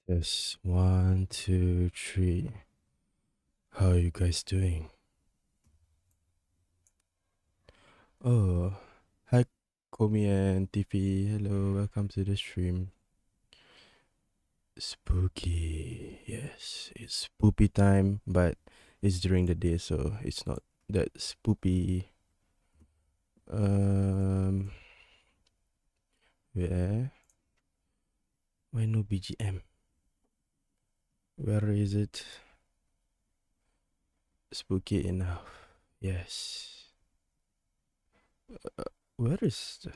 Yes, one, two, three. How are you guys doing? Oh, hi, Komi and Tiffy. Hello, welcome to the stream. Spooky. Yes, it's spoopy time, but it's during the day, so it's not that spoopy. Um, yeah. Why no BGM? Where is it? Spooky enough. Yes. Where is the...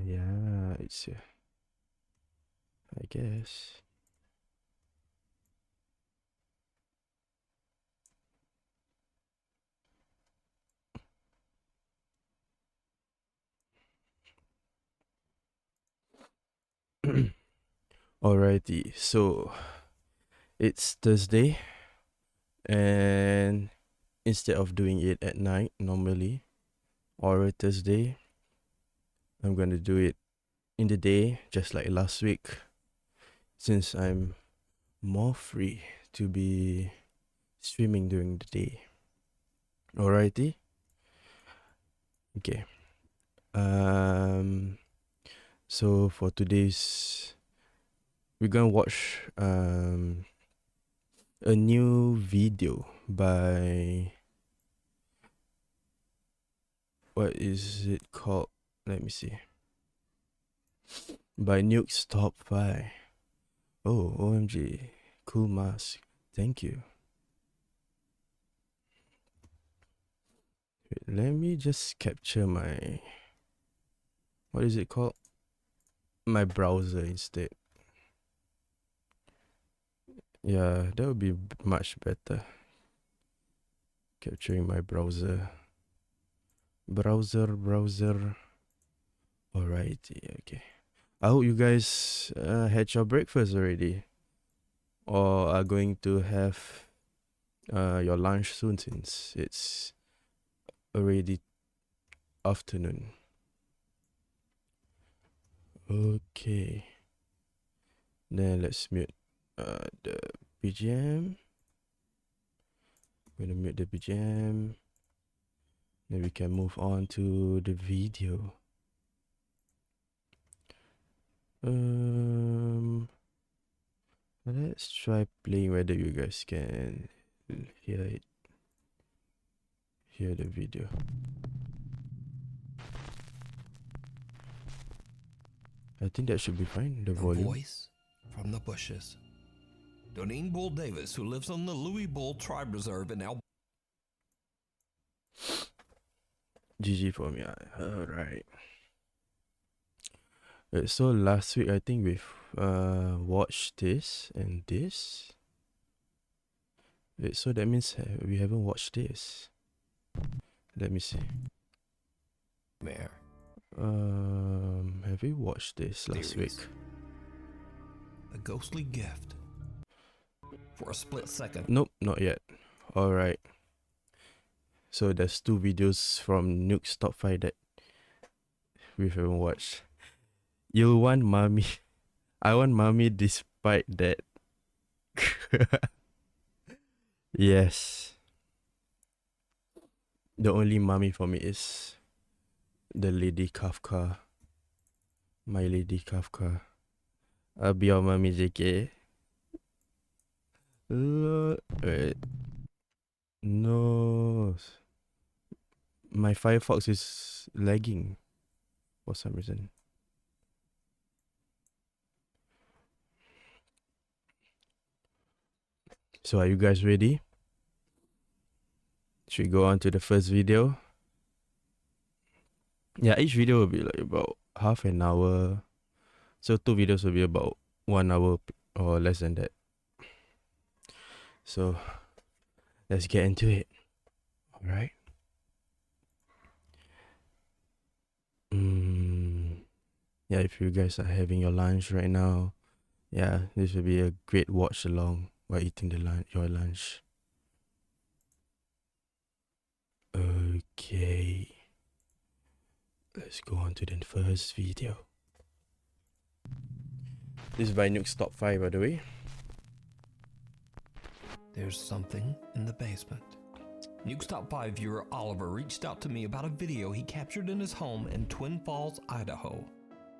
yeah, it's here, I guess. Alrighty, so it's Thursday, and instead of doing it at night normally or a Thursday, I'm gonna do it in the day, just like last week, since I'm more free to be streaming during the day. Alrighty, okay. Um, so for today's, we're gonna watch a new video by, what is it called? Let me see. By Nuke's Top 5. Oh, OMG. Cool mask. Thank you. Wait, let me just capture my... What is it called? My browser instead. Yeah, that would be much better. Capturing my browser. Browser. Alrighty, okay. I hope you guys had your breakfast already. Or are going to have your lunch soon, since it's already afternoon. Okay. Then let's mute the BGM. I'm gonna mute the BGM. Then we can move on to the video. Let's try playing whether you guys can hear it. Hear the video. I think that should be fine. The volume. Voice from the bushes. Doneen Bull Davis, who lives on the Louis Bull Tribe Reserve in Alberta. GG for me. Alright. So last week I think we've watched this and this. Wait, so that means we haven't watched this. Let me see. Mare. Have we watched this last week? A ghostly gift. For a split second. Nope, not yet. Alright. So there's two videos from Nuke's Top 5 that we haven't watched. You want mommy. I want mommy despite that. Yes. The only mommy for me is the Lady Kafka. My Lady Kafka. I'll be your mommy, JK. Wait. No. My Firefox is lagging for some reason. So are you guys ready? Should we go on to the first video? Yeah, each video will be like about half an hour. So two videos will be about 1 hour or less than that. So let's get into it. Alright. Yeah, if you guys are having your lunch right now, yeah, this will be a great watch along while eating your lunch. Okay. Let's go on to the first video. This is by Nuke's Top 5, by the way. There's something in the basement. Nuke's Top 5 viewer Oliver reached out to me about a video he captured in his home in Twin Falls, Idaho.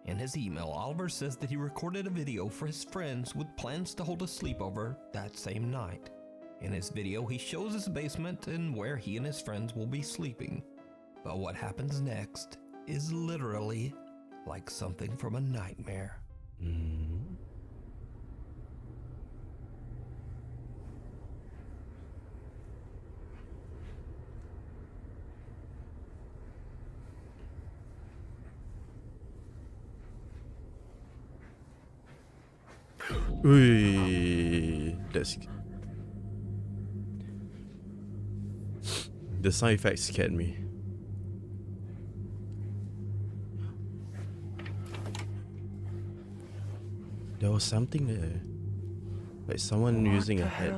In his email, Oliver says that he recorded a video for his friends with plans to hold a sleepover that same night. In his video, he shows his basement and where he and his friends will be sleeping. But what happens next is literally like something from a nightmare. Ui, that's... The sound effects scared me. There was something there. Like someone using a head.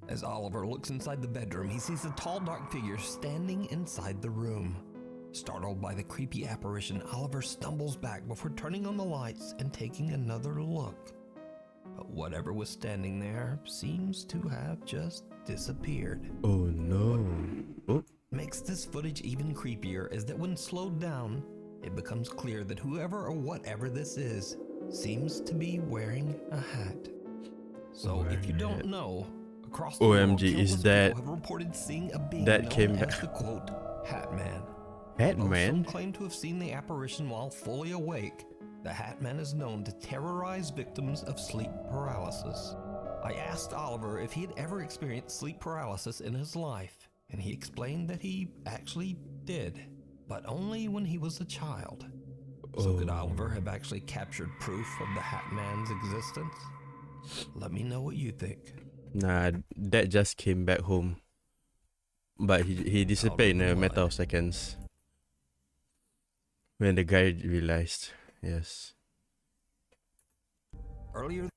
As Oliver looks inside the bedroom, he sees a tall, dark figure standing inside the room. Startled by the creepy apparition, Oliver stumbles back before turning on the lights and taking another look. But whatever was standing there seems to have just disappeared. Oh no. Oh. Makes this footage even creepier is that when slowed down, it becomes clear that whoever or whatever this is seems to be wearing a hat. So if you don't know, across the world, OMG, is countless that... people have reported seeing a being that known came as back? the quote, Hat Man. Hat Although Man? some claim to have seen the apparition while fully awake, the Hat Man is known to terrorize victims of sleep paralysis. I asked Oliver if he had ever experienced sleep paralysis in his life, and he explained that he actually did, but only when he was a child. So could Oliver have actually captured proof of the Hat Man's existence? Let me know what you think. Nah, that just came back home. But he disappeared in a matter of seconds. When the guy realized. Yes. Earlier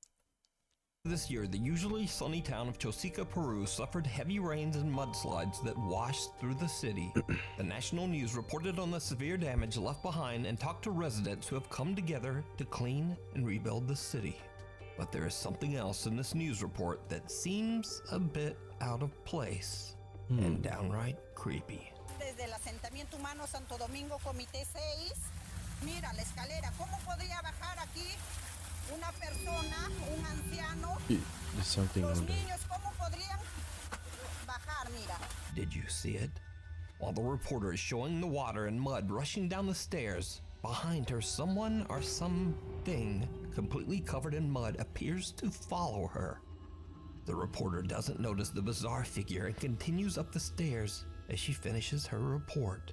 this year, the usually sunny town of Chosica, Peru suffered heavy rains and mudslides that washed through the city. The national news reported on the severe damage left behind and talked to residents who have come together to clean and rebuild the city. But there is something else in this news report that seems a bit out of place and downright creepy. Desde el asentamiento humano Santo Domingo, Comité 6. Mira la escalera. ¿Cómo podría bajar aquí una persona, un anciano? There's something Los on there. niños, ¿cómo podrían bajar? Mira. Did you see it? While the reporter is showing the water and mud rushing down the stairs, behind her, someone or something completely covered in mud appears to follow her. The reporter doesn't notice the bizarre figure and continues up the stairs as she finishes her report.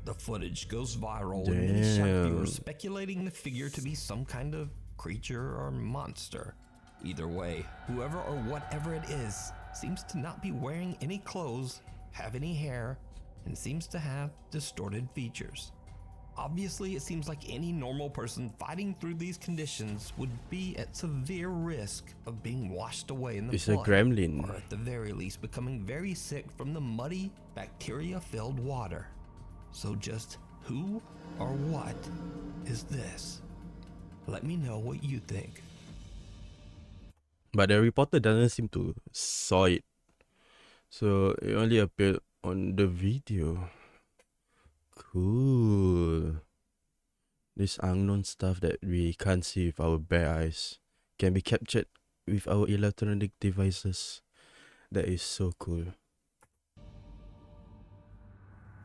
The footage goes viral with many shocked viewers speculating the figure to be some kind of creature or monster. Either way, whoever or whatever it is seems to not be wearing any clothes, have any hair, and seems to have distorted features. Obviously, it seems like any normal person fighting through these conditions would be at severe risk of being washed away in the It's a flood, gremlin. or at the very least becoming very sick from the muddy, bacteria-filled water. So just who or what is this? Let me know what you think. But the reporter doesn't seem to saw it. So it only appeared on the video. Cool. This unknown stuff that we can't see with our bare eyes can be captured with our electronic devices. That is so cool.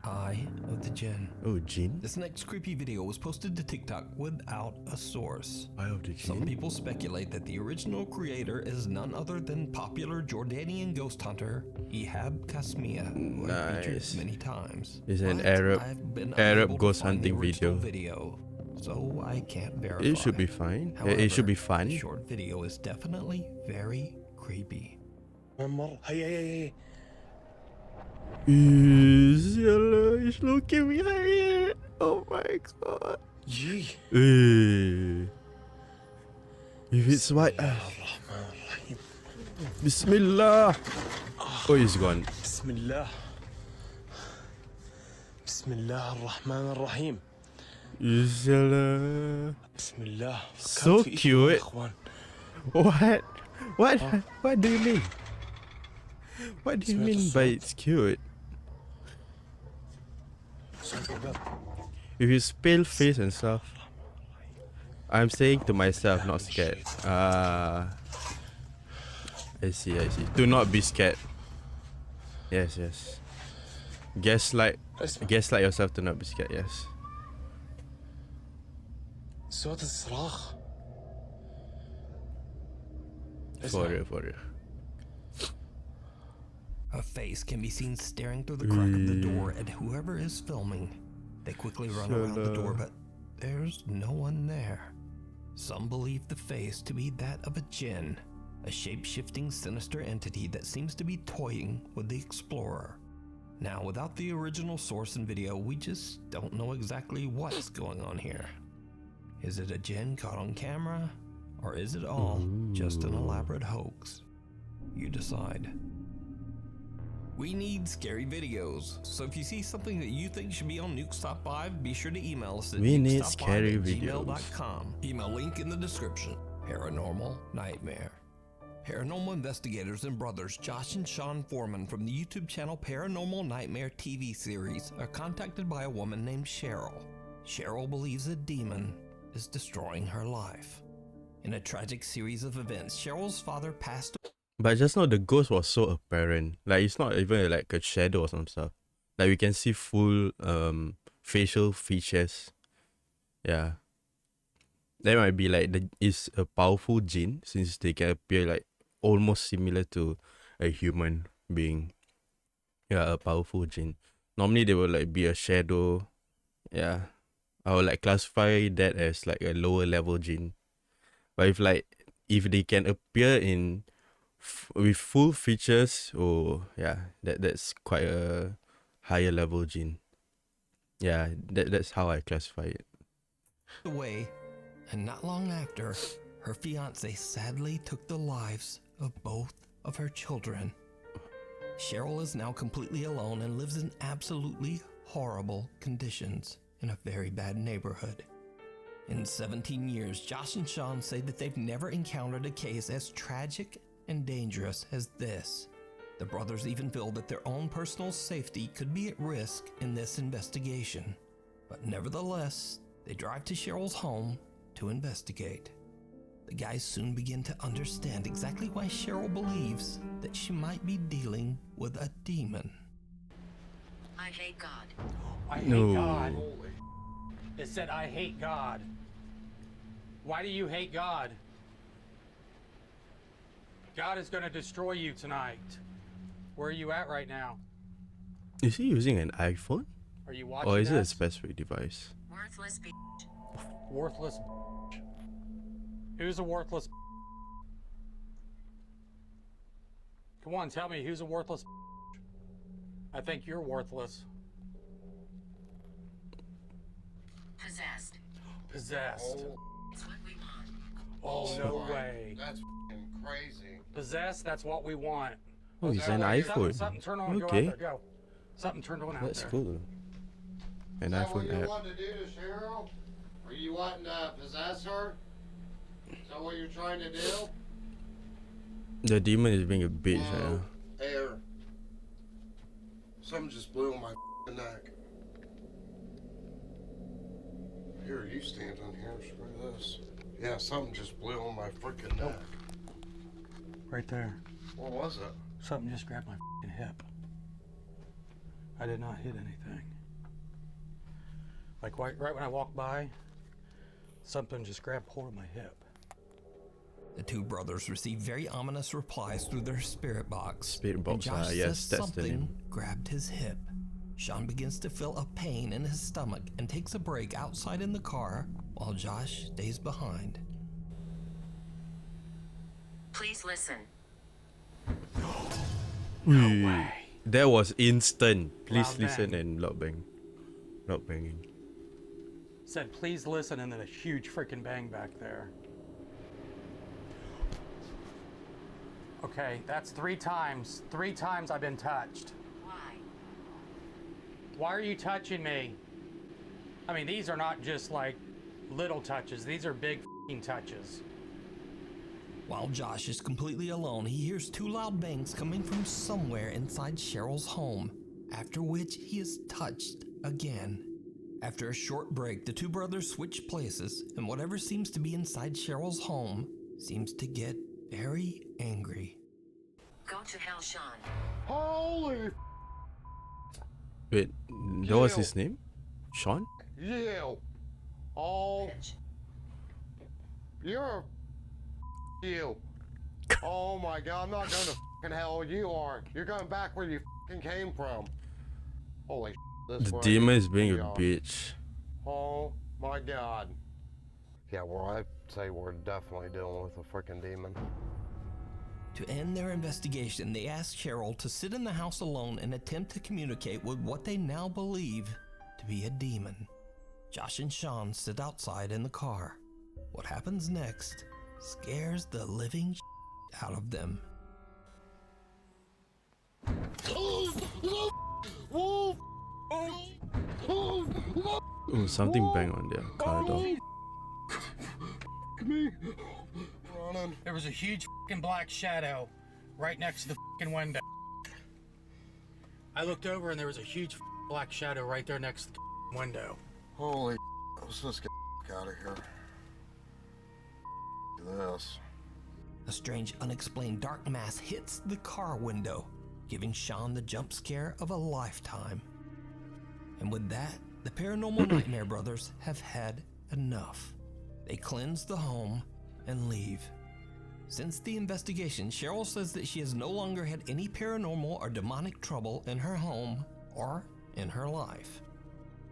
Eye of the Jinn. Oh, Jinn? This next creepy video was posted to TikTok without a source. Eye of the Some Jinn? people speculate that the original creator is none other than popular Jordanian ghost hunter Ihab Kasmia, who I've featured Nice. many times. It's an But Arab I've been Arab unable to ghost find the hunting original video. so I can't verify. It should be fine. However, It should be the fun. short video is definitely very creepy. Yalla, he's looking behind it. Oh my god. If it's white. Bismillah. Oh, he's gone. بسم الله بسم الله الرحمن الرحيم Bismillah. Bismillah. So cute. What? What? What do you mean? What do you mean by it's cute? If you pale face and stuff, I'm saying to myself, not scared. I see, I see. Do not be scared. Yes, yes. Gaslight yourself to not be scared, yes. صوت الصراخ. For real, for real. A face can be seen staring through the crack of the door at whoever is filming. They quickly run around the door, but there's no one there. Some believe the face to be that of a jinn, a shape-shifting sinister entity that seems to be toying with the explorer. Now, without the original source and video, we just don't know exactly what's going on here. Is it a jinn caught on camera? Or is it all just an elaborate hoax? You decide. We need scary videos, so if you see something that you think should be on Nukes Top 5, be sure to email us at We need scary nukestop5@gmail.com. Email link in the description. Paranormal Nightmare. Paranormal investigators and brothers Josh and Sean Foreman from the YouTube channel Paranormal Nightmare TV series are contacted by a woman named Cheryl. Cheryl believes a demon is destroying her life. In a tragic series of events, Cheryl's father passed away. But just now the ghost was so apparent. Like it's not even like a shadow or some stuff. Like we can see full facial features. Yeah. That might be like it's a powerful jinn since they can appear like almost similar to a human being. Yeah, a powerful jinn. Normally they will like be a shadow. Yeah. I would like classify that as like a lower level jinn. But if they can appear in with full features, oh yeah, that's quite a higher level jinn. Yeah, that's how I classify it. Away, and not long after, her fiance sadly took the lives of both of her children. Cheryl is now completely alone and lives in absolutely horrible conditions in a very bad neighborhood. In 17 years, Josh and Sean say that they've never encountered a case as tragic and dangerous as this. The brothers even feel that their own personal safety could be at risk in this investigation. But nevertheless, they drive to Cheryl's home to investigate. The guys soon begin to understand exactly why Cheryl believes that she might be dealing with a demon. I hate God. I hate No. God. It said, I hate God. Why do you hate God? God is going to destroy you tonight. Where are you at right now? Is he using an iPhone? Are you watching Or is it a this? specific device? Worthless b****. Worthless. Who's a worthless? Come on, tell me who's a worthless. I think you're worthless. Possessed. Possessed. It's what we want. Oh, no way. That's f***ing crazy. Possessed, that's what we want. Oh, it's an that iPhone. Something turn on, Okay. go out there, go. Something turned on out That's there. cool. An Is that what iPhone you app. want to do to Cheryl? Are you wanting to possess her? Is that what you're trying to do? The demon is being a bitch. Whoa, air. Something just blew on my f***ing neck. Here, you stand on here. Screw this. Yeah, something just blew on my freaking neck. Right there. What was it? Something just grabbed my f***ing hip. I did not hit anything. Like right when I walked by, something just grabbed hold of my hip. The two brothers receive very ominous replies through their spirit box. Spirit box, and Josh yes, says that's the something name. grabbed his hip. Sean begins to feel a pain in his stomach and takes a break outside in the car while Josh stays behind. Please listen. No way. That was instant. Please Loud listen bang. and loud bang. Loud banging. Said, please listen, and then a huge freaking bang back there. Okay, that's 3 times. 3 times I've been touched. Why? Why are you touching me? I mean, these are not just like little touches. These are big f***ing touches. While Josh is completely alone, he hears two loud bangs coming from somewhere inside Cheryl's home, after which he is touched again. After a short break, the two brothers switch places, and whatever seems to be inside Cheryl's home seems to get very angry. Go to hell, Sean. Holy Wait, that was his name? Sean? you! Oh, Bitch. you're you. Oh my god, I'm not going to fucking hell, you are. You're going back where you fucking came from. Holy this The where I demon need is to being be a on. bitch. Oh my god. Yeah, well, I'd say we're definitely dealing with a freaking demon. To end their investigation, they ask Cheryl to sit in the house alone and attempt to communicate with what they now believe to be a demon. Josh and Sean sit outside in the car. What happens next scares the living out of them. Oh, something bang on their car door. Running. There was a huge f***ing black shadow right next to the f***ing window. I looked over and there was a huge f***ing black shadow right there next to the f***ing window. Holy let's just get out of here. This. A strange, unexplained dark mass hits the car window, giving Sean the jump scare of a lifetime. And with that, the Paranormal Nightmare brothers have had enough. They cleanse the home and leave. Since the investigation, Cheryl says that she has no longer had any paranormal or demonic trouble in her home or in her life.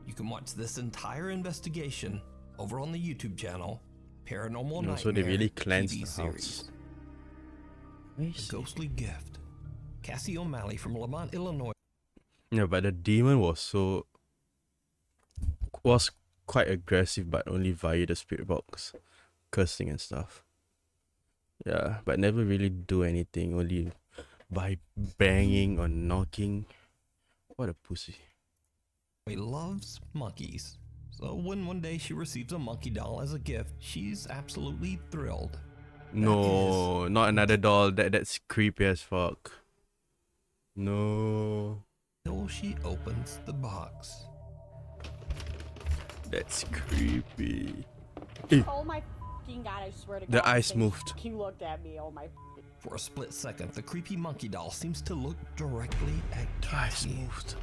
You can watch this entire investigation over on the YouTube channel, Paranormal Nightmare So they really cleansed TV the series. house. A Ghostly Gift. Cassie O'Malley from Lamont, Illinois. Yeah, but the demon was quite aggressive, but only via the spirit box, cursing and stuff. Yeah, but never really do anything, only by banging or knocking. What a pussy. Loves monkeys. So when one day she receives a monkey doll as a gift, she's absolutely thrilled. No, not another doll. That's creepy as fuck. No, Till she opens the box. that's creepy. Oh my fucking god, I swear to God. The eyes thing moved. He looked at me, oh my. For a split second, the creepy monkey doll seems to look directly at Eyes Cassie. moved.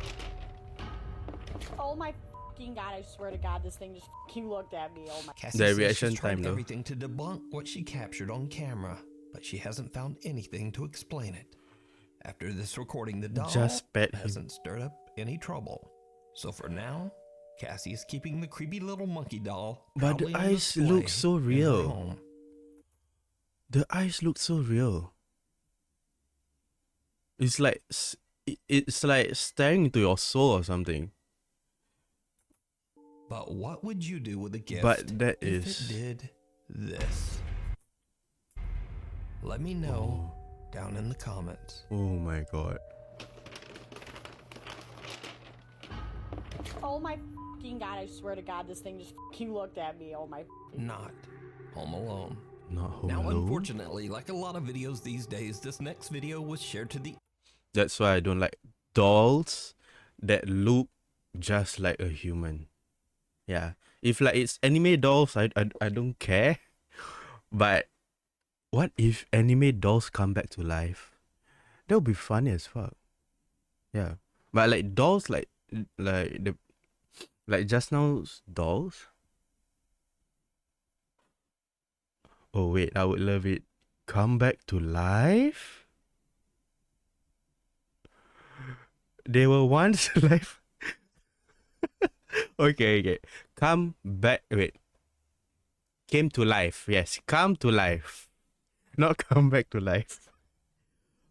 Oh my fucking god, I swear to God, this thing just fucking looked at me, oh my. Cassie The says reaction she's tried time, though. everything to debunk what she captured on camera, but she hasn't found anything to explain it. After this recording, the doll Just pet him. hasn't stirred up any trouble. So for now, Cassie is keeping the creepy little monkey doll. But the proudly on eyes display look so in her real. home. The eyes look so real. It's like it's like staring into your soul or something. But what would you do with a gift But that if is- it did this? Let me know down in the comments. Oh my god. Oh my fucking god, I swear to God, this thing just fucking looked at me, oh my. Not Home Alone. Not home Now, alone. unfortunately, like a lot of videos these days, this next video was shared to the That's why I don't like dolls that look just like a human. Yeah. If like it's anime dolls, I don't care. But what if anime dolls come back to life? That would be funny as fuck. Yeah. But like dolls like just now's dolls. Oh wait, I would love it. Come back to life? They were once alive. Okay. Come back. Wait. Came to life. Yes, come to life. Not come back to life.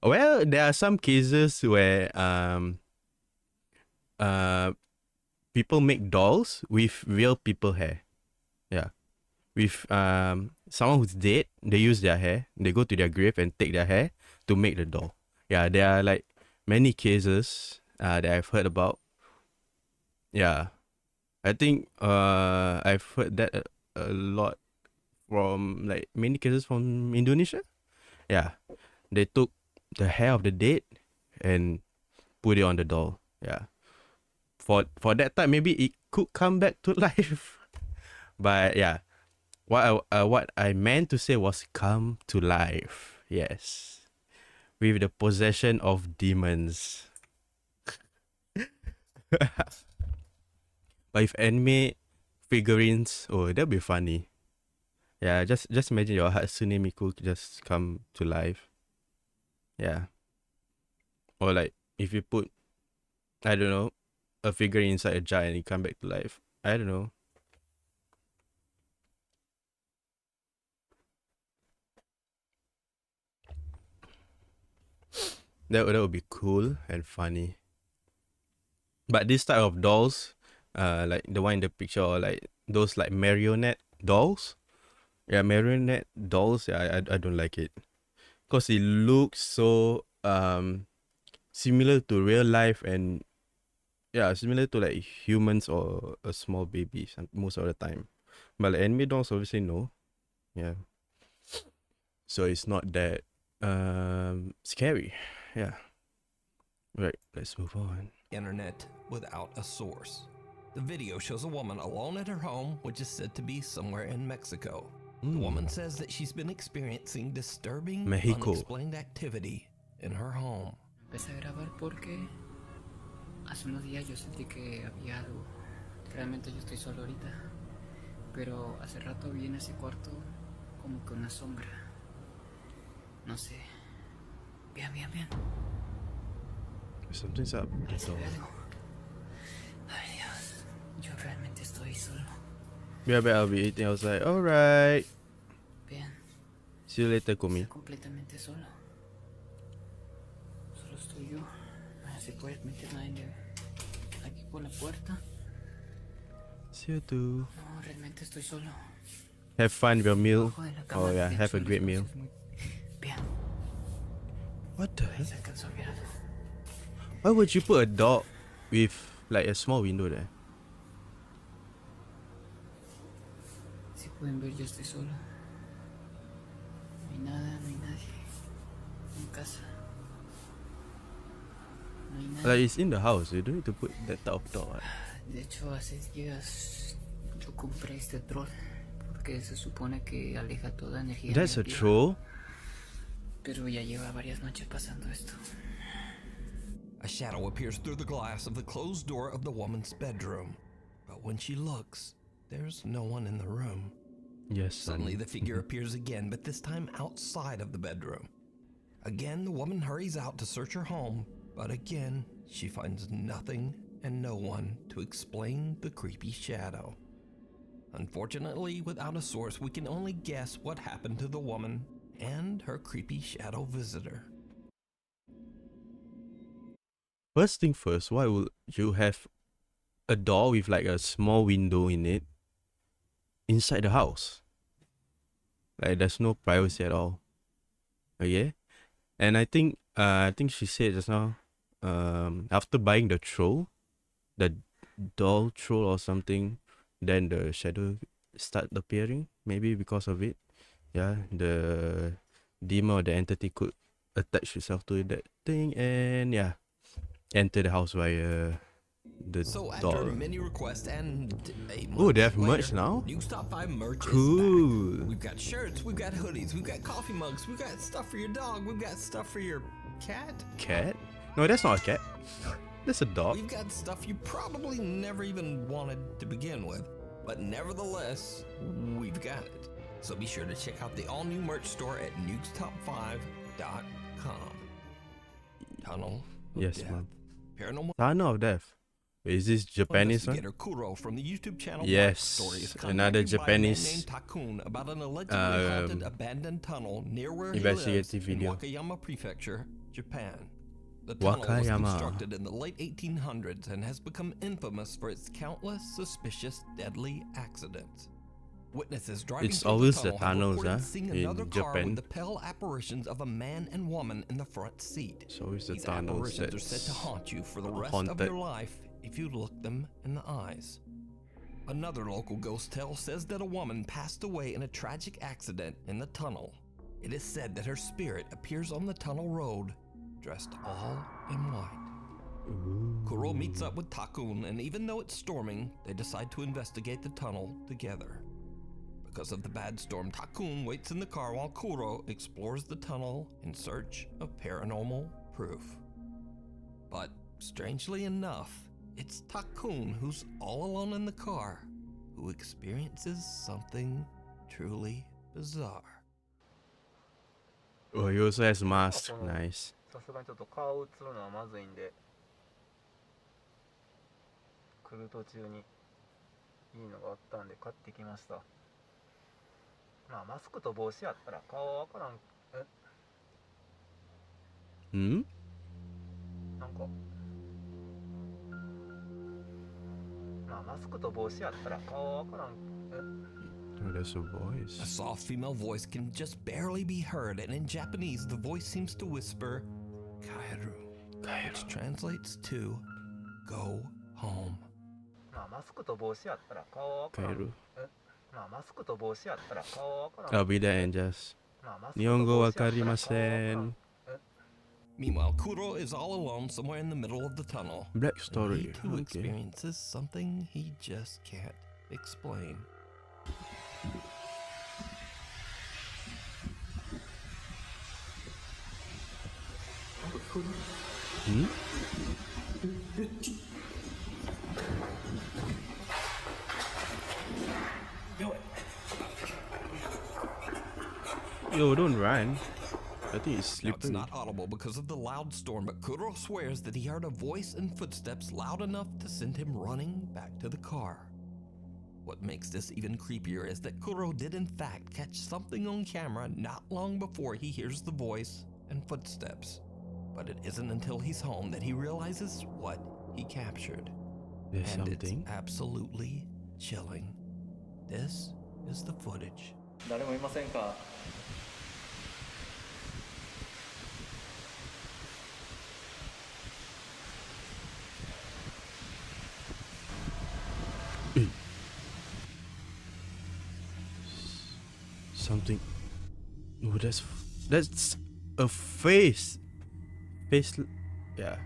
Well, there are some cases where people make dolls with real people hair. Yeah. With someone who's dead, they use their hair. They go to their grave and take their hair to make the doll. Yeah, there are like many cases that I've heard about. Yeah. I think I've heard that a lot from like many cases from Indonesia. Yeah, they took the hair of the dead and put it on the doll. Yeah, for that time maybe it could come back to life, but yeah, what I meant to say was come to life. Yes, with the possession of demons. But if anime figurines, oh, that'd be funny. Yeah, just imagine your Hatsune Miku just come to life. Yeah. Or like if you put, I don't know, a figure inside a jar and it come back to life. I don't know. That would be cool and funny. But this type of dolls, like the one in the picture, or like those like marionette dolls. Yeah, marionette dolls. Yeah, I don't like it, cause it looks so similar to real life, and yeah, similar to like humans or a small baby most of the time. But like anime dolls, obviously no. Yeah. So it's not that scary. Yeah. Right. Let's move on. Internet without a source. The video shows a woman alone at her home, which is said to be somewhere in Mexico. The woman says that she's been experiencing disturbing, Mexico. unexplained activity in her home. Empecé a grabar porque hace unos días yo sentí que había algo. Realmente yo estoy solo ahorita, pero hace rato vi en ese cuarto como que una sombra. No sé. Vean. Something's up. Parece algo. Ay Dios, yo realmente estoy solo. Yeah, but I'll be eating. I was like, alright. Vean, See you later, Kumi. estoy completamente solo. Solo estoy yo. No se puede meter nadie de aquí por la puerta. See you too. No, realmente estoy solo. Have fun with your meal. Abajo de la cama, Oh yeah, de have hecho, a los great meal. espacios muy- Vean, What the ahí heck? se alcanzó a ver algo. Why would you put a dog with like a small window there? Si pueden ver, yo estoy solo. No hay nada, no hay nadie. En casa. No hay nada. Like it's in the house. You don't need to put that type of dog. Right? De hecho, hace días yo compré este troll porque se supone que aleja toda energía That's a negativa. troll. Pero ya lleva varias noches pasando esto. A shadow appears through the glass of the closed door of the woman's bedroom. But when she looks, there's no one in the room. Yes. Suddenly, the figure appears again, but this time outside of the bedroom. Again, the woman hurries out to search her home, but again, she finds nothing and no one to explain the creepy shadow. Unfortunately, without a source, we can only guess what happened to the woman and her creepy shadow visitor. First thing first, why would you have a door with like a small window in it inside the house? Like there's no privacy at all. Okay? And I think she said just now, after buying the troll, the doll troll or something, then the shadow start appearing, maybe because of it. Yeah, the demon or the entity could attach itself to that thing and yeah, enter the house via the So after door. many requests and a Oh, they have month merch later, now? News Top 5 merch is Cool. back. We've got shirts, we've got hoodies, we've got coffee mugs, we've got stuff for your dog, we've got stuff for your cat. Cat? No, that's not a cat. That's a dog. We've got stuff you probably never even wanted to begin with, but nevertheless, we've got it. So be sure to check out the all-new merch store at nukestop5.com. Tunnel of Yes, Death. ma'am. Paranormal Tunnel of Death. Wait, is this Japanese one? investigator Kuro from the YouTube channel Yes, Story is another contacted by a man Japanese, named Takun about an allegedly haunted abandoned tunnel near where he lives investigative in video. Wakayama Prefecture, Japan. The tunnel was Wakayama. constructed in the late 1800s and has become infamous for its countless suspicious deadly accidents. Witnesses driving It's through always the the tunnel have tunnels, reported huh, seeing in another car Japan. with the pale apparitions of a man and woman in the front seat. It's always the These tunnels apparitions are said to that's haunt you for the rest of haunted. your life if you look them in the eyes. Another local ghost tale says that a woman passed away in a tragic accident in the tunnel. It is said that her spirit appears on the tunnel road, dressed all in white. Kuro meets up with Takun, and even though it's storming, they decide to investigate the tunnel together. Because of the bad storm, Takun waits in the car while Kuro explores the tunnel in search of paranormal proof. But strangely enough, it's Takun who's all alone in the car who experiences something truly bizarre. Oh, he also has mask. Nice. さすがにちょっと顔映るのはまずいんで、来る途中にいいのがあったんで買ってきました。まあマスクと帽子やったら顔はわからん。Hmm? なんかまあマスクと帽子やったら顔はわからん。 Oh, there's a voice. A soft female voice can just barely be heard, and in Japanese, the voice seems to whisper, Kaeru, which translates to, go home. まあマスクと帽子やったら顔はわからん。 Kairu. まあマスクと帽子やったら顔はわからん。 I'll be there and just. まあマスクと Nihongo 帽子やったら顔はわからん。 wakarimasen. Meanwhile, Kuro is all alone somewhere in the middle of the tunnel. Black And he story. too Okay. experiences something he just can't explain. Hmm? Yo, don't run. I think it's Now, it's slippery. not audible because of the loud storm, but Kuro swears that he heard a voice and footsteps loud enough to send him running back to the car. What makes this even creepier is that Kuro did in fact catch something on camera not long before he hears the voice and footsteps. But it isn't until he's home that he realizes what he captured. There's And something. it's absolutely chilling. This is the footage. 誰もいませんか。 Something. Oh, that's a face. Yeah,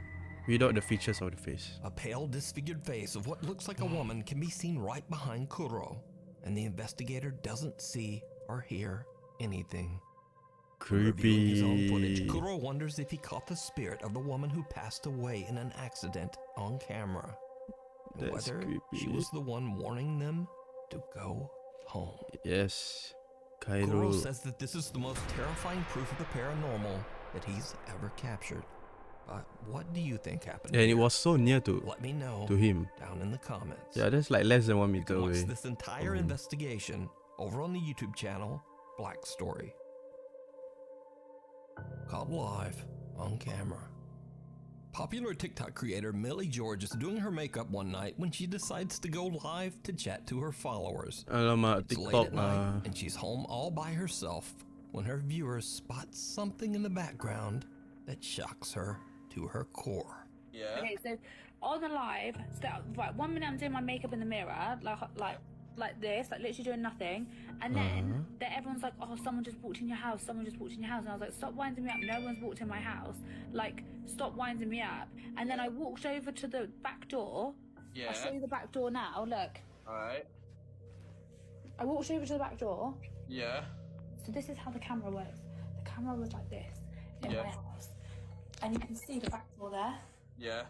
without the features of the face. A pale, disfigured face of what looks like a woman can be seen right behind Kuro, and the investigator doesn't see or hear anything. Reviewing his own footage, Creepy. Kuro wonders if he caught the spirit of the woman who passed away in an accident on camera, and That's whether she creepy. was the one warning them to go home. Yes, Kuro Kairu. says that this is the most terrifying proof of the paranormal that he's ever captured. But what do you think happened? And it here? was so near to Let me know him. down in the comments. Yeah, that's like less than 1 You meter can watch away. this entire investigation over on the YouTube channel Black Story, called Live on Camera. Popular TikTok creator Millie George is doing her makeup one night when she decides to go live to chat to her followers. Alamak, It's late TikTok at night, and she's home all by herself when her viewers spot something in the background that shocks her to her core. Yeah. Okay, so on the live, so right, 1 minute I'm doing my makeup in the mirror, like this, like literally doing nothing, and then everyone's like, "Oh, someone just walked in your house. Someone just walked in your house," and I was like, "Stop winding me up! No one's walked in my house. Like, stop winding me up." And then I walked over to the back door. Yeah. I'll show you the back door now. Look, Alright. I walked over to the back door. Yeah. So this is how the camera works. The camera was like this in Yeah. my house, and you can see the back door there. Yeah.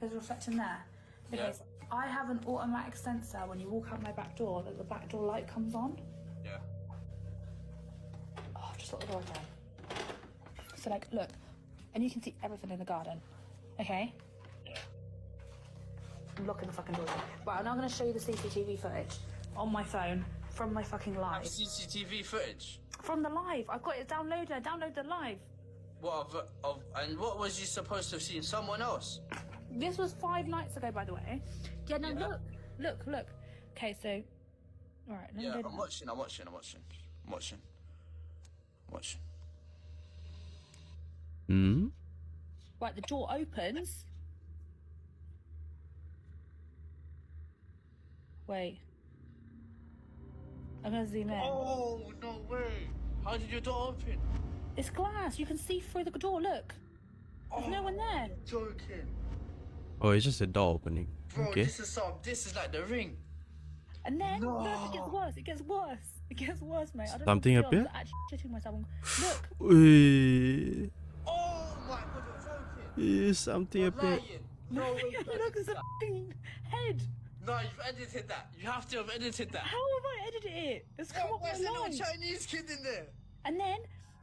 There's a reflection there. Okay, Yeah. so I have an automatic sensor when you walk out my back door that the back door light comes on. Yeah. Oh, I've just locked the door again. So like, look, and you can see everything in the garden. Okay? Yeah. I'm locking the fucking door again. Right, now I'm gonna show you the CCTV footage on my phone from my fucking live. CCTV footage. From the live. I've got it downloaded. I downloaded the live. What and what was you supposed to have seen? Someone else? This was 5 nights ago, by the way. Yeah, no, Yeah. look. Okay, so, all right. Let me Yeah, go I'm watching. Hmm? Right, the door opens. Wait. I'm gonna zoom in. Oh, no way. How did your door open? It's glass. You can see through the door. Look. There's no one there. You're joking. Oh, it's just a door opening. Bro, Okay. this is like the ring. And then, No. look, it gets worse. It gets worse. It gets worse, mate. I don't Something know if appeared? I'm actually shitting myself. Look. Ui, Oh my god, you're joking. something You're appeared. lying. No, Look, there's a fucking head. no, you've edited that. You have to have edited that. How have I edited it? It's come up Where's the little online. Chinese kid in there? And then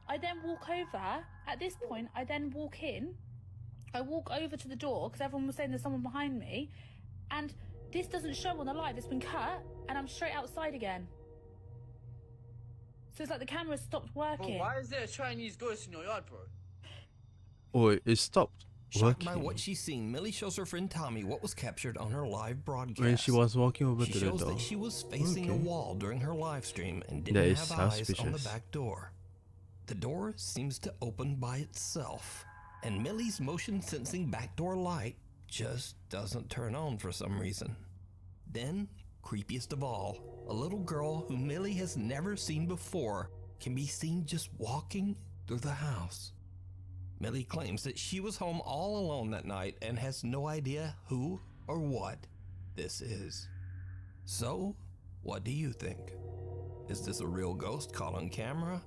I then walk over. At this point, I then walk in. I walk over to the door because everyone was saying there's someone behind me, and this doesn't show on the live. It's been cut, and I'm straight outside again. So it's like the camera stopped Bro, working. why is there a Chinese ghost in your yard, bro? Oh, it stopped Shocked by working what she's seen, Millie shows her friend Tommy what was captured on her live broadcast. when she was walking over She to the shows door. that she was facing a Okay. wall during her live stream and That didn't is have eyes on the suspicious. back door. The door seems to open by itself, and Millie's motion sensing backdoor light just doesn't turn on for some reason. Then, creepiest of all, a little girl who Millie has never seen before can be seen just walking through the house. Millie claims that she was home all alone that night and has no idea who or what this is. So, what do you think? Is this a real ghost caught on camera?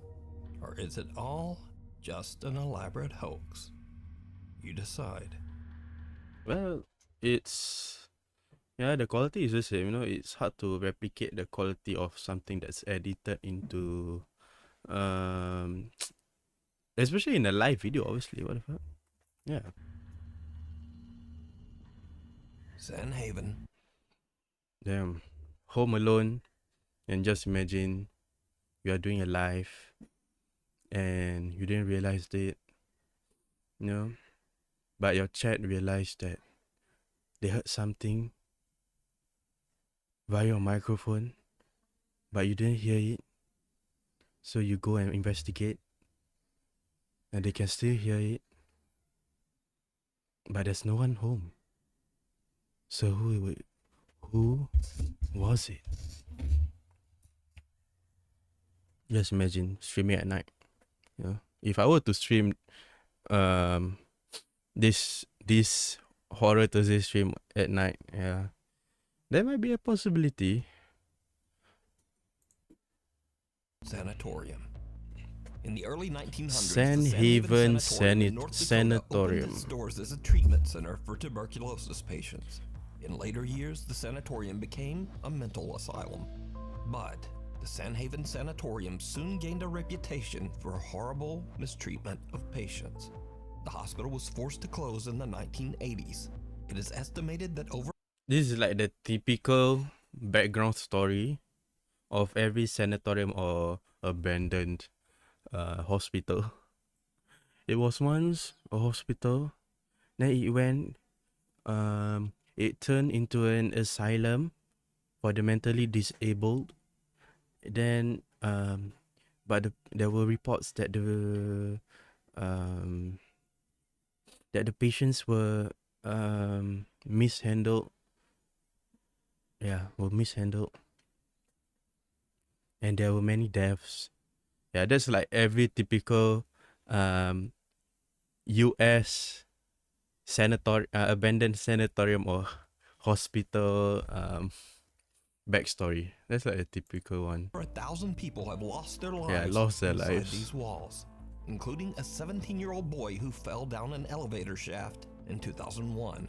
Or is it all just an elaborate hoax? You decide. Well, it's the quality is the same. You know, it's hard to replicate the quality of something that's edited into, especially in a live video. Obviously, what the fuck? Yeah. San Haven. Damn. Home alone, and just imagine you are doing a live, and you didn't realize it. You know, but your chat realized that they heard something via your microphone, but you didn't hear it. So you go and investigate, and they can still hear it, but there's no one home. So who was it? Just imagine streaming at night. You know, if I were to stream, this horror Thursday stream at night, yeah, there might be a possibility. Sanatorium. In the early 1900s, San the Haven Sanatorium in North Dakota opened Sanatorium. its doors as a treatment center for tuberculosis patients. In later years, the sanatorium became a mental asylum. But the San Haven Sanatorium soon gained a reputation for horrible mistreatment of patients. The hospital was forced to close in the 1980s. It is estimated that over This is like the typical background story of every sanatorium or abandoned hospital. It was once a hospital, then it turned into an asylum for the mentally disabled. Then there were reports that the patients were mishandled. Yeah, were mishandled. And there were many deaths. Yeah, that's like every typical US abandoned sanatorium or hospital backstory. That's like a typical one. 1,000 people have lost their lives, Yeah, lost their inside lives. these walls, including a 17-year-old boy who fell down an elevator shaft in 2001.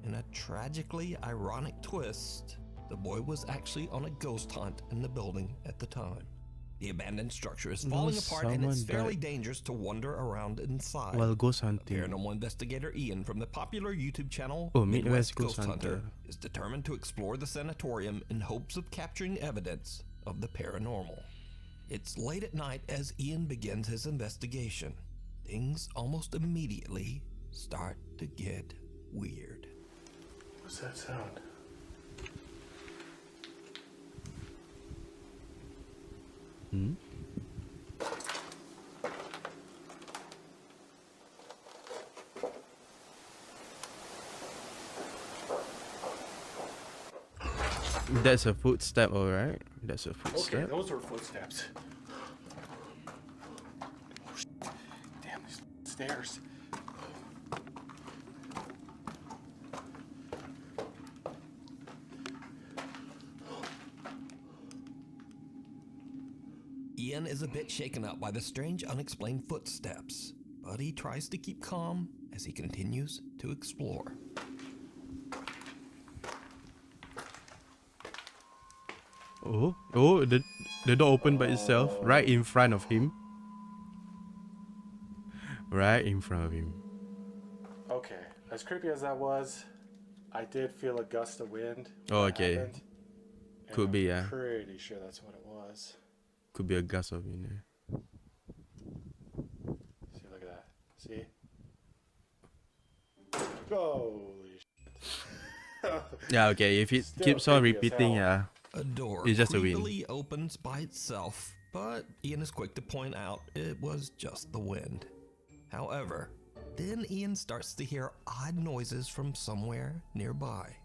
In a tragically ironic twist, the boy was actually on a ghost hunt in the building at the time. The abandoned structure is falling apart and it's someone fairly died dangerous to wander around inside. while ghost hunting. Paranormal investigator Ian from the popular YouTube channel Midwest Ghost Hunter is determined to explore the sanatorium in hopes of capturing evidence of the paranormal. It's late at night as Ian begins his investigation. Things almost immediately start to get weird. What's that sound? Hmm? That's a footstep, alright. That's a Okay, footstep. those are footsteps. Oh, shit. Damn, these stairs. Ian is a bit shaken up by the strange, unexplained footsteps, but he tries to keep calm as he continues to explore. Oh, the door opened by itself, right in front of him. Right in front of him. Okay, as creepy as that was, I did feel a gust of wind. Oh, when it okay. happened, and Could be, yeah. I'm pretty sure that's what it was. Could be a gust of wind there. See, look at that. See? Holy shit. Yeah, okay. If it Still keeps on creepy as repeating, hell. yeah. A door It's just a wind. creepily opens by itself, but Ian is quick to point out it was just the wind. However, then Ian starts to hear odd noises from somewhere nearby.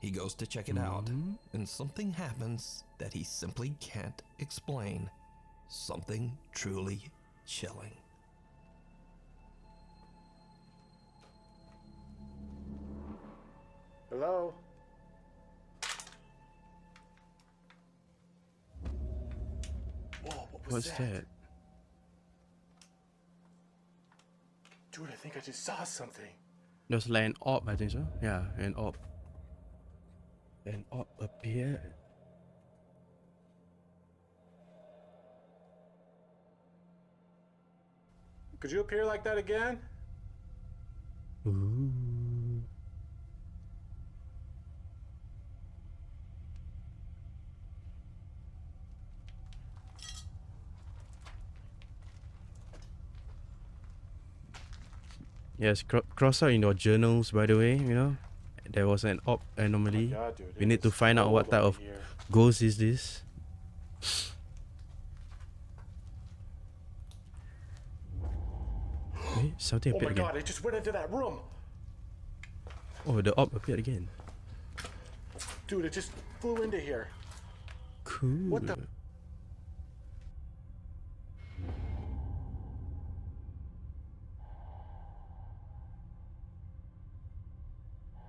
He goes to check it out, and something happens that he simply can't explain. Something truly chilling. Hello? Whoa, what was What's that? Dude, I think I just saw something. There's like an orb, I think so. Yeah, an orb. An orb appeared. Could you appear like that again? Ooh. Yes, cross out in your journals, by the way, you know. There was an orb anomaly. Oh my God, dude, We it need to is find out what cold type over of here. ghost is this. Wait, something Oh my appeared again. God, I just went into that room. Oh, the orb appeared again. Dude, it just flew into here. Cool. What the?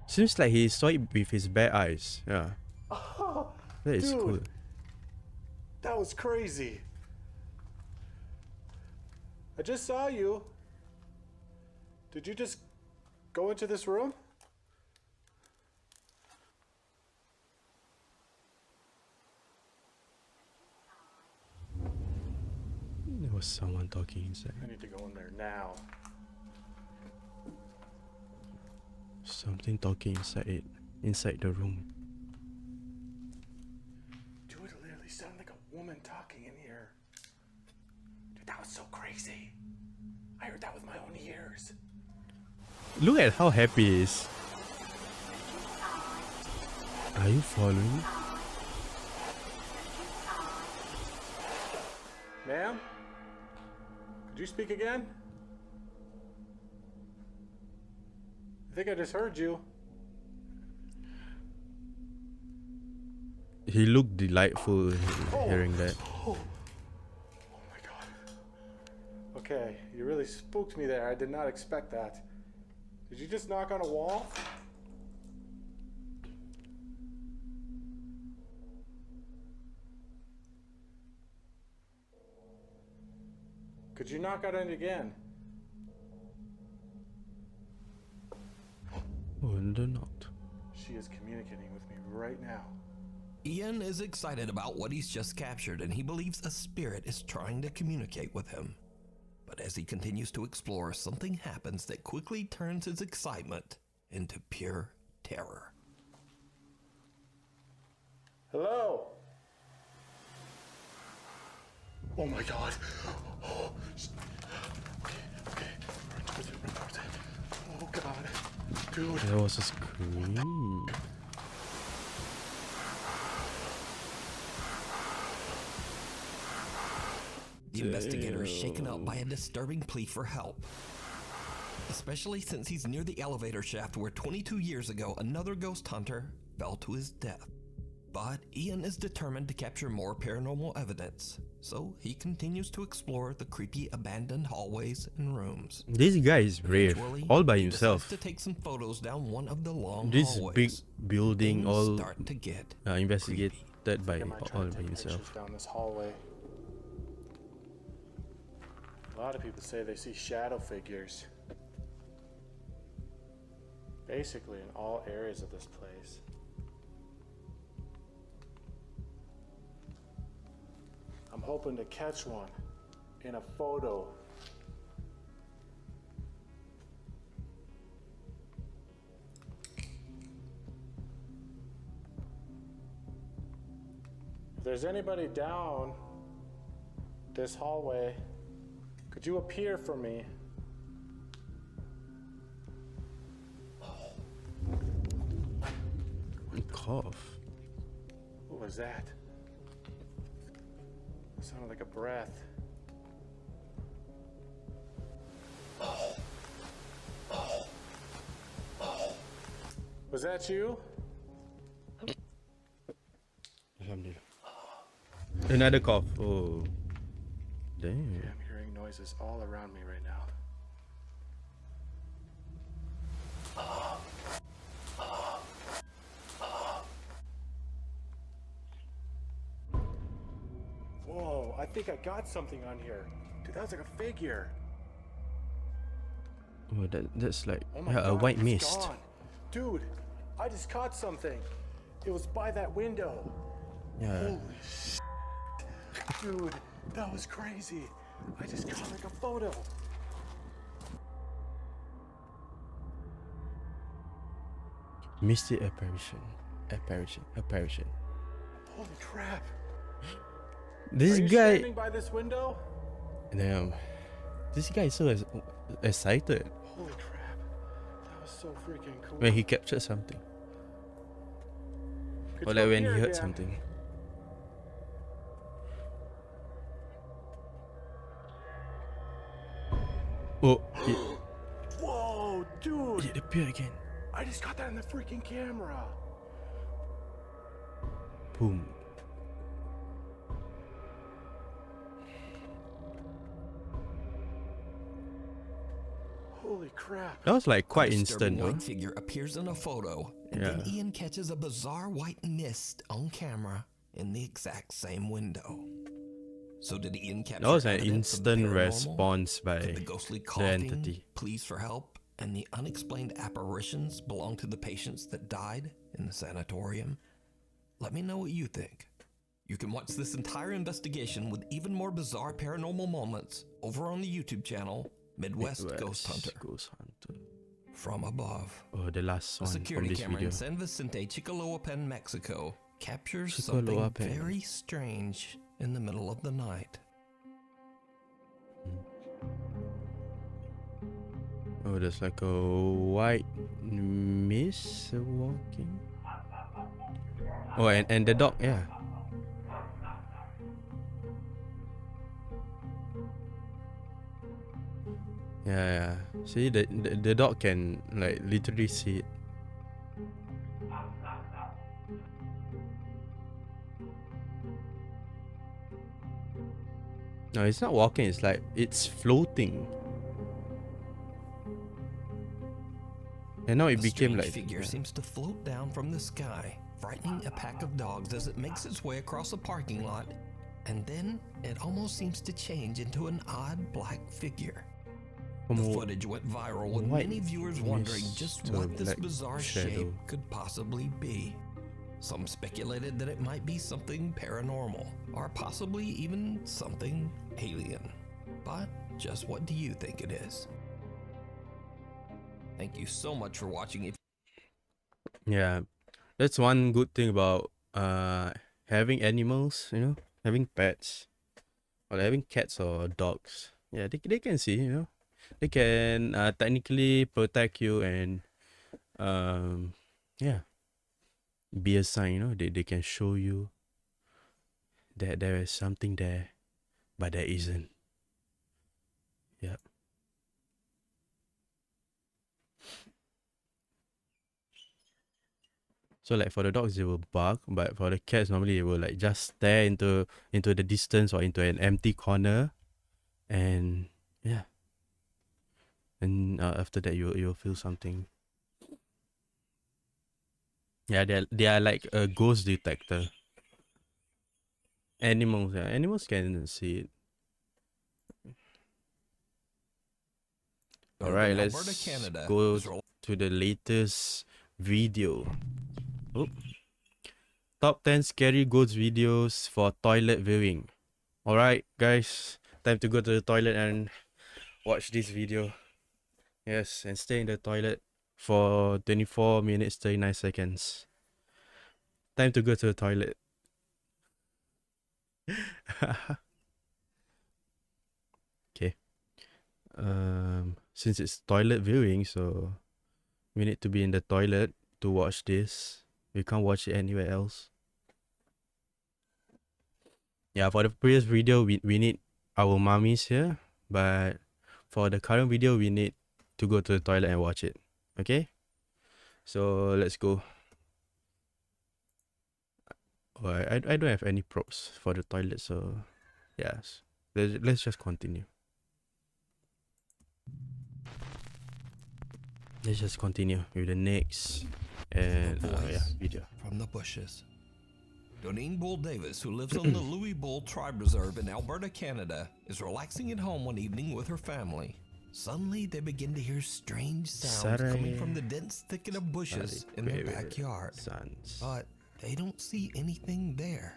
Seems like he saw it with his bare eyes. Yeah. Oh, That is dude, cool. that was crazy. I just saw you. Did you just go into this room? There was someone talking inside. I need to go in there now. Something talking inside the room. Dude, it literally sounded like a woman talking in here. Dude, that was so crazy. I heard that with my own ears. Look at how happy he is. Are you following? Ma'am? Could you speak again? I think I just heard you. He looked delightful hearing that. Oh my God. Okay, you really spooked me there. I did not expect that. Did you just knock on a wall? Could you knock on it again? Wonder not. She is communicating with me right now. Ian is excited about what he's just captured, and he believes a spirit is trying to communicate with him. But as he continues to explore, something happens that quickly turns his excitement into pure terror. Hello? Oh my God. Oh, okay. Run towards it. Oh God. Dude. There was a scream. The investigator is shaken up by a disturbing plea for help, especially since he's near the elevator shaft where 22 years ago another ghost hunter fell to his death. But Ian is determined to capture more paranormal evidence, so he continues to explore the creepy abandoned hallways and rooms. This guy is brave, Eventually, all by he himself. decides to take some photos down one of the long This hallways. big building, Things all start to get investigated by I might try all to by take himself. pictures down this hallway. A lot of people say they see shadow figures. Basically in all areas of this place. I'm hoping to catch one in a photo. If there's anybody down this hallway, could you appear for me? Cough. What was that? It sounded like a breath. Was that you? Alhamdulillah. Another cough. Oh. Damn. Yeah, I'm hearing noises all around me right now. Whoa, I think I got something on here. Dude, that was like a figure. Oh, that's like Oh my a God, white it's mist. gone. Dude, I just caught something. It was by that window. Yeah. Holy shit. Dude, that was crazy. I just caught like a photo. Misty apparition. Apparition. Holy crap. This Are you guy. standing by this window? Damn. This guy is so excited Holy crap. That was so freaking cool. when he captured something. Could Or you like when he appear heard again? something. Oh, Whoa, dude. it appeared again. I just got that in the freaking camera. Boom. Holy crap. That was like quite A disturbing instant, though. white figure appears in a photo, and then Yeah. Ian catches a bizarre white mist on camera in the exact same window. So did Ian capture That was an evidence of the instant paranormal? response by Could the ghostly the coughing, entity. pleas for help, and the unexplained apparitions belong to the patients that died in the sanatorium? Let me know what you think. You can watch this entire investigation with even more bizarre paranormal moments over on the YouTube channel Midwest Ghost Hunter. Ghost Hunter. From above. Oh, the last A one from security this camera video. in San Vicente, Chicoloapan, Mexico, captures something Chicoloapan. very strange in the middle of the night. Oh, there's like a white mist walking. Oh, and the dog, yeah. Yeah. See, the dog can like literally see it. No, it's not walking. It's like it's floating. And now it A became strange like figure seems to float down from the sky, frightening a pack of dogs as it makes its way across a parking lot, and then it almost seems to change into an odd black figure. The Como footage went viral with white many viewers wondering mist just or what this black bizarre shadow. shape could possibly be. Some speculated that it might be something paranormal, or possibly even something alien. But just what do you think it is? Thank you so much for watching. If Yeah, that's one good thing about having animals, you know, having pets, or having cats or dogs. Yeah, they can see, you know, they can technically protect you and yeah, be a sign, you know, they can show you that there is something there, but there isn't. Yeah. So like for the dogs, they will bark, but for the cats, normally they will like just stare into the distance or into an empty corner, and yeah, and after that you'll feel something. Yeah, they are like a ghost detector. Animals, yeah, animals can see it. All right, let's Alberta, Canada, go is to the latest video. Oh. Top 10 scary ghost videos for toilet viewing. All right, guys, time to go to the toilet and watch this video. Yes, and stay in the toilet for 24 minutes 39 seconds. Time to go to the toilet. Okay. Since it's toilet viewing, so we need to be in the toilet to watch this. We can't watch it anywhere else. Yeah, for the previous video, we need our mummies here, but for the current video, we need to go to the toilet and watch it. Okay? So let's go. I don't have any props for the toilet, so yes. Let's just continue. Let's just continue with the next and video. From the bushes. Doneen Bull Davis, who lives on the Louis Bull Tribe Reserve in Alberta, Canada, is relaxing at home one evening with her family. Suddenly, they begin to hear strange sounds coming from the dense thicket of bushes in their backyard. But they don't see anything there.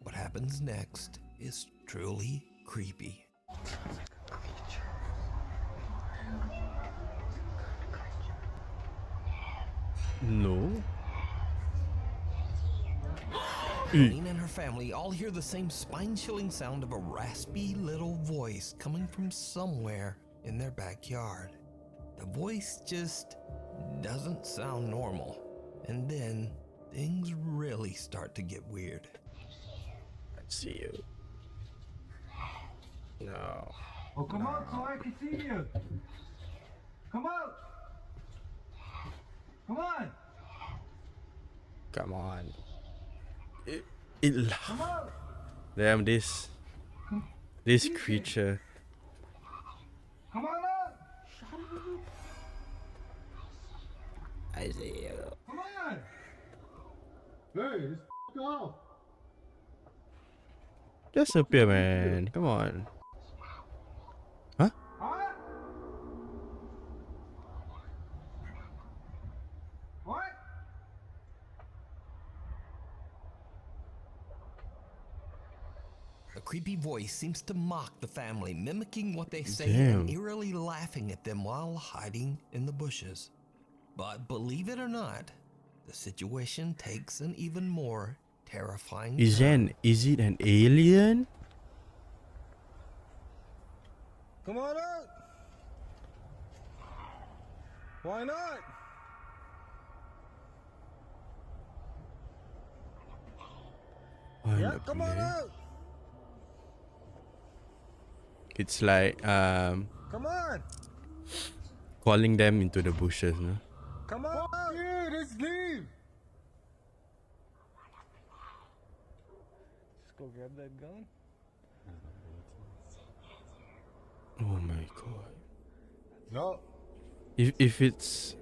What happens next is truly creepy. No. Doneen and her family all hear the same spine-chilling sound of a raspy little voice coming from somewhere in their backyard. The voice just doesn't sound normal. And then things really start to get weird. I see you. No. Oh, come out so I can see you. Come out. Come on. Come on. Come out. Damn, this creature. Come on out. I see you. Come on. Hey, just off. Just appear, man. Come on. Huh? What? A creepy voice seems to mock the family, mimicking what they say Damn. and eerily laughing at them while hiding in the bushes. But believe it or not, the situation takes an even more terrifying turn. Is it an alien? Come on out. Why not? Yeah, come on out. It's like Come on. calling them into the bushes, no? Come on out. Yeah, let's leave. Just go grab that gun. Oh my god. No. If it's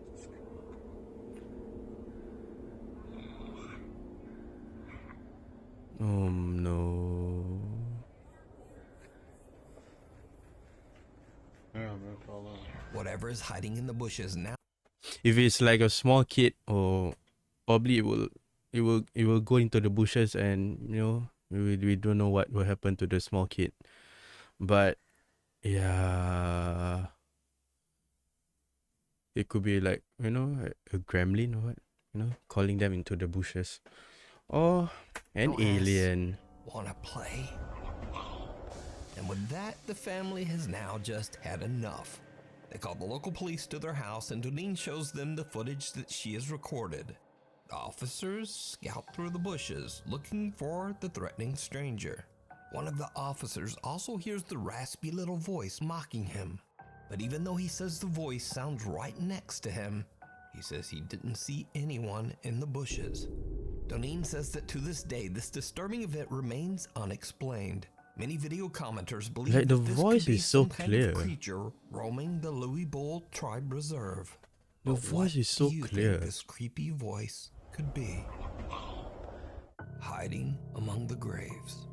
oh no. Whatever is hiding in the bushes now. If it's like a small kid, or probably it will go into the bushes, and we don't know what will happen to the small kid. But yeah, it could be like a gremlin or what, calling them into the bushes, or an alien. Wanna play? And with that, the family has now just had enough. They call the local police to their house, and Doneen shows them the footage that she has recorded. The officers scout through the bushes, looking for the threatening stranger. One of the officers also hears the raspy little voice mocking him. But even though he says the voice sounds right next to him, He says he didn't see anyone in the bushes. Doneen says that to this day, this disturbing event remains unexplained. Many video commenters believe Like, the that this voice could be is so some kind clear. of creature roaming the Louis Bull Tribe Reserve. The But voice what is so do you clear. think this creepy voice could be? Hiding among the graves.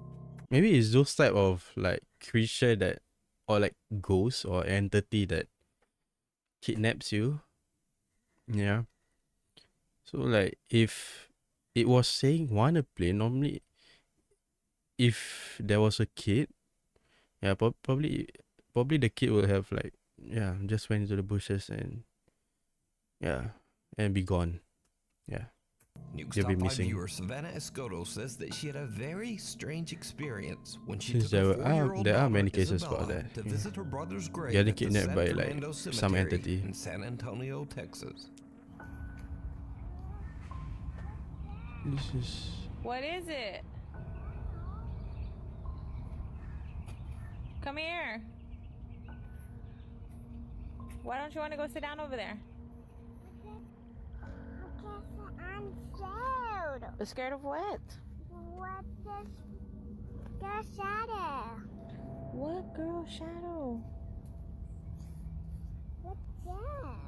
Maybe it's those type of like creature that, or like ghost or entity that kidnaps you. Yeah. So like if it was saying wanna play, normally if there was a kid, yeah, probably the kid will have like, yeah, just went into the bushes and be gone. Yeah. Nuke They'll be Top 5 missing. viewer Savannah Escoto says that she had a very strange experience when she Since took her there 4-year-old are daughter many cases about Isabella that. to Yeah. visit her brother's grave Getting at the kidnapped San by like Fernando some Cemetery entity. in San Antonio, Texas. This is What is it? Come here. Why don't you want to go sit down over there? I'm scared. You're scared of what? What is the shadow? What girl shadow? What's that?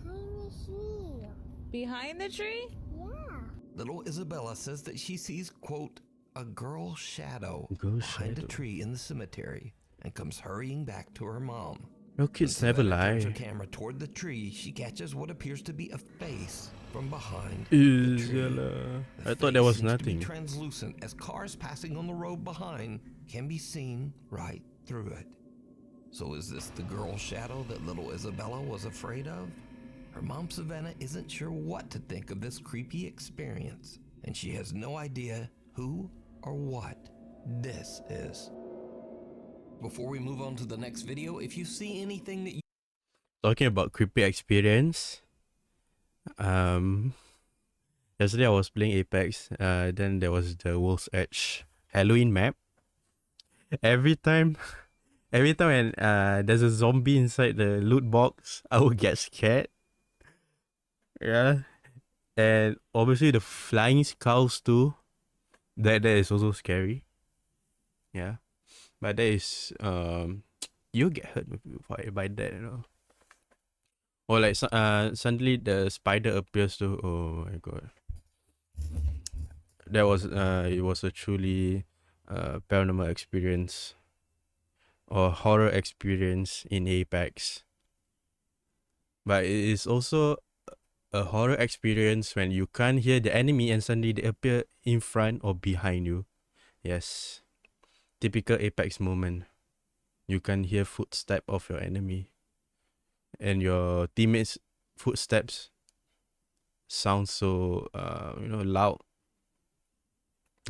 Behind the tree. Behind the tree? Yeah. Little Isabella says that she sees, quote, a girl shadow Girl behind shadow. a tree in the cemetery and comes hurrying back to her mom. No, kids When never Savannah turns her lie. camera toward the tree, she catches what appears to be a face from behind the tree. Isla. The I thought there face was seems to be nothing. translucent, as cars passing on the road behind can be seen right through it. So is this the girl shadow that little Isabella was afraid of? Her mom Savannah isn't sure what to think of this creepy experience, and she has no idea who or what this is. Before we move on to the next video, if you see anything that you Talking about creepy experience. Yesterday I was playing Apex. Then there was the Wolf's Edge Halloween map. Every time when there's a zombie inside the loot box, I would get scared. Yeah. And obviously the flying skulls too. That is also scary. Yeah. But that is you get hurt by that, you know. Or like suddenly the spider appears too. Oh my god. That was it was a truly paranormal experience or horror experience in Apex. But it is also a horror experience when you can't hear the enemy and suddenly they appear in front or behind you. Yes. Typical Apex moment. You can hear footsteps of your enemy. And your teammates' footsteps sound so loud.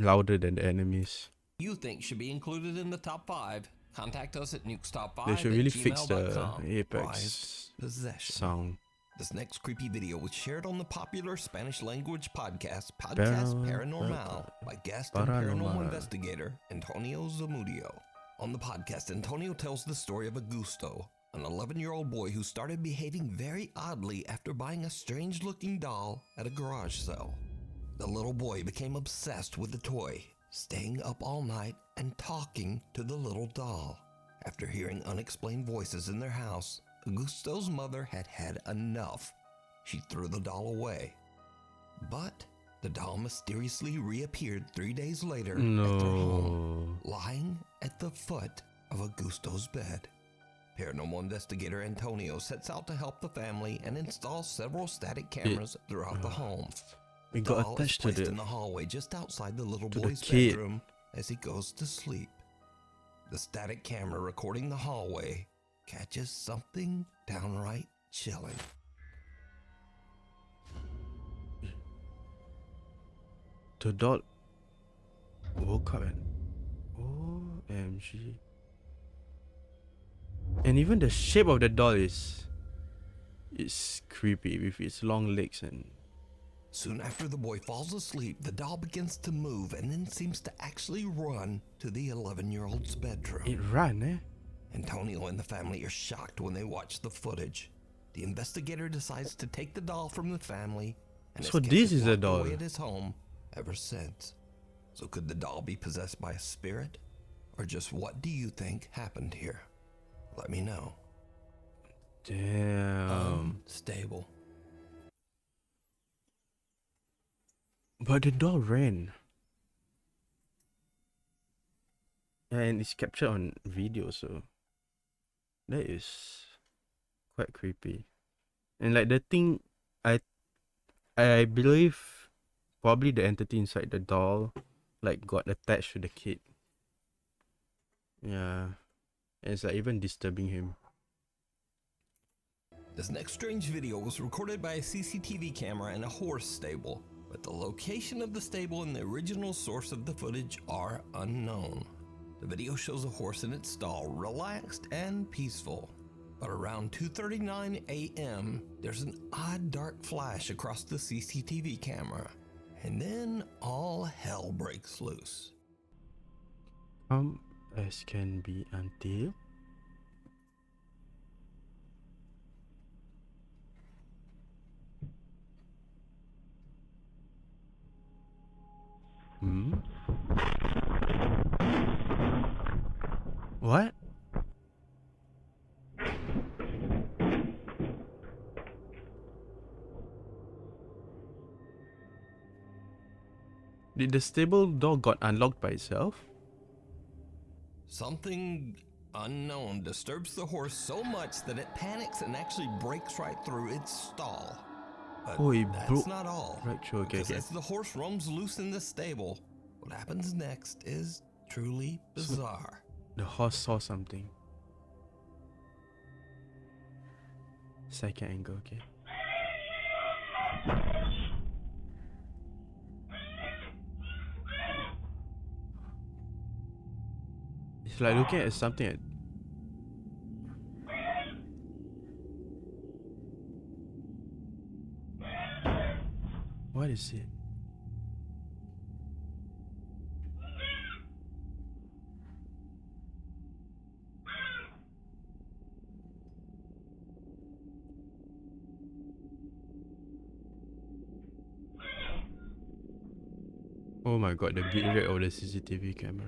Louder than the enemies. think should be included in the top 5, contact us at nukestop5 They should really fix the @gmail.com. Apex Prized possession. sound. This next creepy video was shared on the popular Spanish language podcast Paranormal by guest and paranormal investigator Antonio Zamudio. On the podcast, Antonio tells the story of Augusto, an 11-year-old boy who started behaving very oddly after buying a strange-looking doll at a garage sale. The little boy became obsessed with the toy, staying up all night and talking to the little doll. After hearing unexplained voices in their house, Augusto's mother had had enough. She threw the doll away. But the doll mysteriously reappeared 3 days later at their home, lying at the foot of Augusto's bed. Paranormal investigator Antonio sets out to help the family and installs several static cameras throughout the home. We got Doll is attached to placed the in the hallway just outside the little to the boy's kid. bedroom as he goes to sleep. The static camera recording the hallway catches something downright chilling. The doll woke up and OMG. And even the shape of the doll is creepy with its long legs and Soon after the boy falls asleep, the doll begins to move and then seems to actually run to the 11-year-old's bedroom. it ran, eh? Antonio and the family are shocked when they watch the footage. the investigator decides to take the doll from the family and So has kept this it is a locked doll. away at his home ever since. So could the doll be possessed by a spirit? Or just what do you think happened here? Let me know. Damn. Unstable. But the doll ran. And it's captured on video, so that is quite creepy. And like the thing, I believe probably the entity inside the doll like got attached to the kid. Yeah. And it's like even disturbing him. This next strange video was recorded by a CCTV camera in a horse stable, but the location of the stable and the original source of the footage are unknown. The video shows a horse in its stall, relaxed and peaceful. But around 2:39 a.m., there's an odd dark flash across the CCTV camera. And then all hell breaks loose. As can be until What? Did the stable door got unlocked by itself? Something unknown disturbs the horse so much that it panics and actually breaks right through its stall. But Oh, it that's broke not all. right through. Okay, Because okay. as the horse roams loose in the stable, what happens next is truly bizarre. The horse saw something. Second angle, okay. It's like looking at something at what is it? Oh my god, the bitrate of the CCTV camera.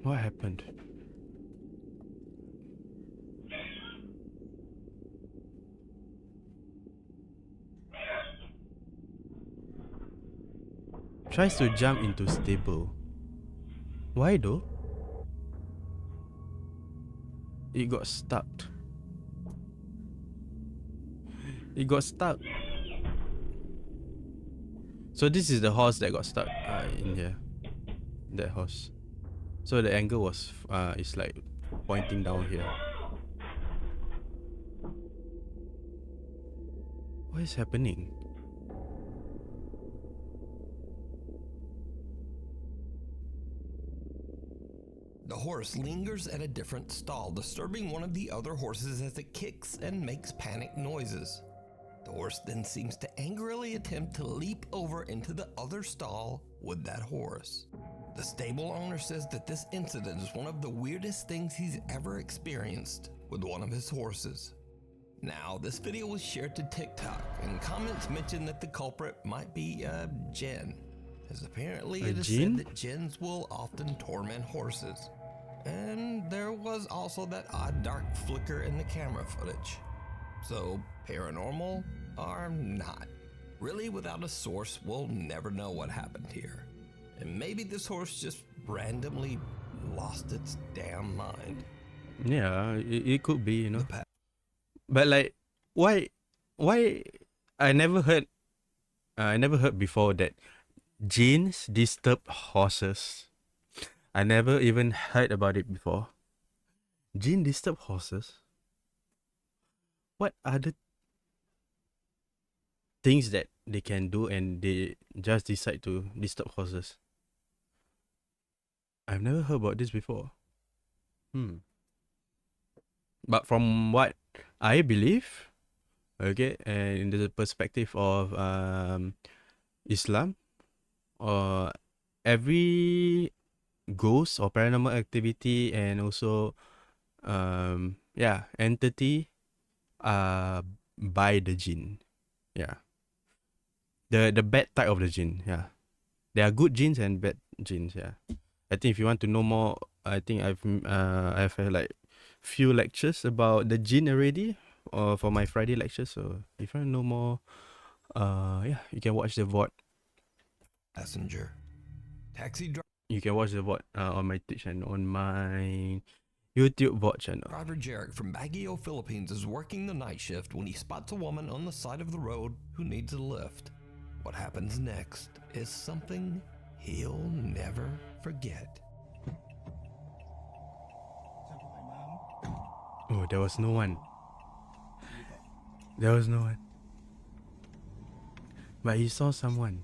What happened? Tries to jump into stable. Why though? It got stuck. It got stuck. So this is the horse that got stuck in here. That horse. So the angle was is like pointing down here. What is happening? The horse lingers at a different stall, disturbing one of the other horses as it kicks and makes panic noises. The horse then seems to angrily attempt to leap over into the other stall with that horse. The stable owner says that this incident is one of the weirdest things he's ever experienced with one of his horses. Now, this video was shared to TikTok, and comments mentioned that the culprit might be a jinn, as apparently it is said that jinns will often torment horses. And there was also that odd dark flicker in the camera footage. So, paranormal or not? Really, without a source, we'll never know what happened here. And maybe this horse just randomly lost its damn mind. Yeah, it could be, you know. But like, why? I never heard before that jinns disturb horses. I never even heard about it before. Jinn disturb horses? What other things that they can do and they just decide to disturb horses? I've never heard about this before. But from what I believe, okay, and in the perspective of Islam, every ghosts or paranormal activity, and also entity by the jinn. Yeah. The bad type of the jinn, yeah. There are good jinns and bad jinns, yeah. I think if you want to know more, I think I've had like few lectures about the jinn already, for my Friday lecture. So if you want to know more, you can watch the VOD. Passenger. Taxi driver. You can watch the VOD on my Twitch and on my YouTube VOD channel. Driver Jarek from Baguio, Philippines is working the night shift when he spots a woman on the side of the road who needs a lift. What happens next is something he'll never forget. Oh, there was no one. There was no one. But he saw someone.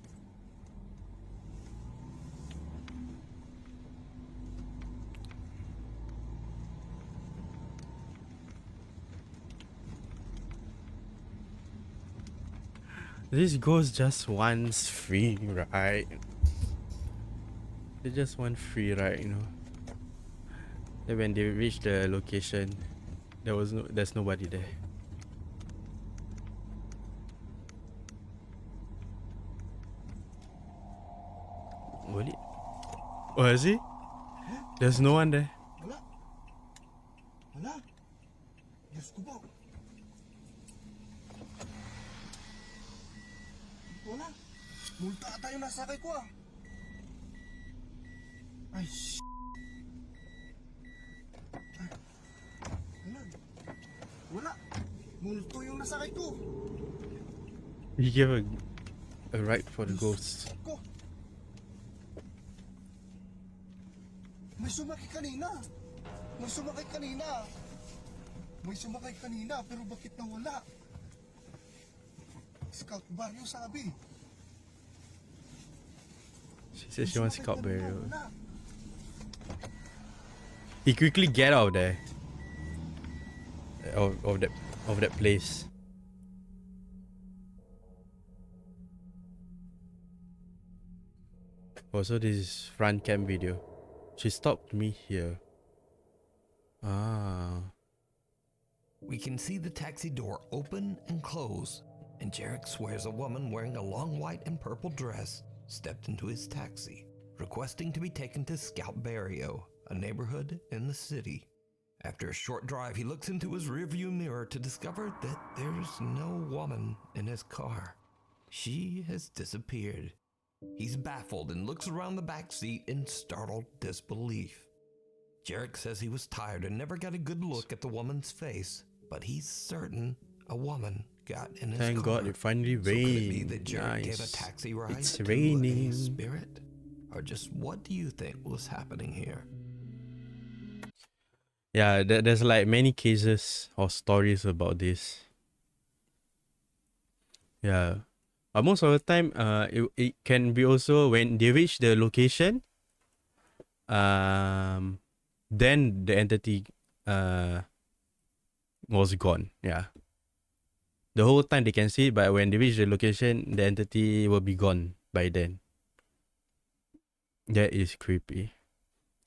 This goes just once free, right? They just want free ride, you know. Then when they reach the location, there's nobody there. Will it? Oh, is he? There's no one there. Wala. Wala. Diyos ko po. Wala. Multa ata yung nasakay ko ah. Ay, Wala. Wala. Multo yung nasakay ko. He gave a ride for the ghost. Ko. May sumakay kanina. May sumakay kanina. May sumakay kanina pero bakit nawala? Scout bar yung sabi. She said she wants Scout Burial. He quickly get out of there. Of that place. Also, this is front cam video. She stopped me here. Ah. We can see the taxi door open and close, and Jarek swears a woman wearing a long white and purple dress stepped into his taxi, requesting to be taken to Scout Barrio, a neighborhood in the city. After a short drive, he looks into his rearview mirror to discover that there's no woman in his car. She has disappeared. He's baffled and looks around the back seat in startled disbelief. Jarek says he was tired and never got a good look at the woman's face, but he's certain a woman got in his Thank car. God it finally So could it be rained. that Jarek gave a Nice. taxi ride It's to raining. a spirit? Or just what do you think was happening here? Yeah, there's like many cases or stories about this. Yeah. But most of the time, it can be also when they reach the location, then the entity was gone. Yeah. The whole time they can see it, but when they reach the location, the entity will be gone by then. That is creepy.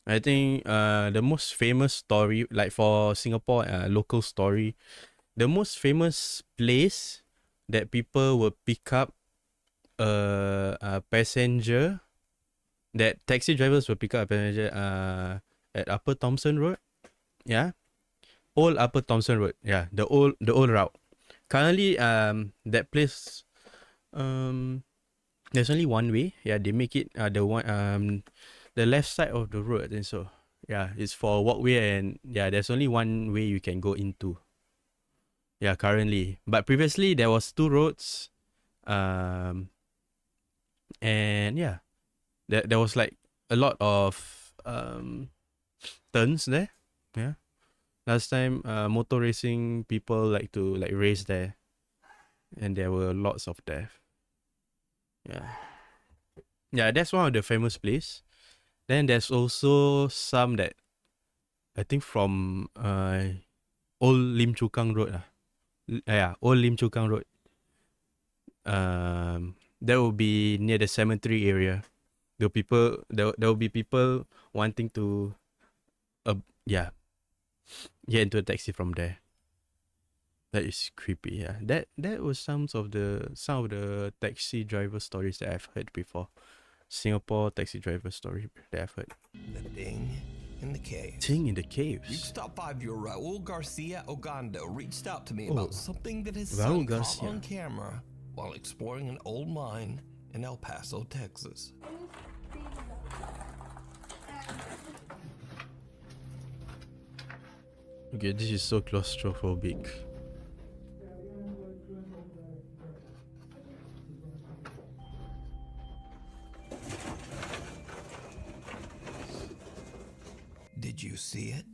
I think the most famous story, like for Singapore, local story, the most famous place that people will pick up a passenger, that taxi drivers will pick up a passenger at Upper Thomson Road. Yeah. Old Upper Thomson Road. Yeah, the old route. Currently, that place, there's only one way. Yeah, they make it the left side of the road, I think so. Yeah, it's for walkway, and yeah, there's only one way you can go into. Yeah, currently. But previously there was two roads. And yeah. There was like a lot of turns there. Yeah. Last time motor racing people like to like race there. And there were lots of death. Yeah. Yeah, that's one of the famous place. Then there's also some that I think from Old Lim Chu Kang Road. Yeah, Old Lim Chu Kang Road. That will be near the cemetery area. There will be people wanting to, yeah, get into a taxi from there. That is creepy. Yeah, that was some of the taxi driver stories that I've heard before. Singapore taxi driver story that I've heard. The Ding in the Caves. Ting in the Caves. Reach Top 5 viewer Raul Garcia Ogando reached out to me Oh, about something that his Raul son caught Garcia. on camera while exploring an old mine in El Paso, Texas. Okay, this is so claustrophobic. Did you see it?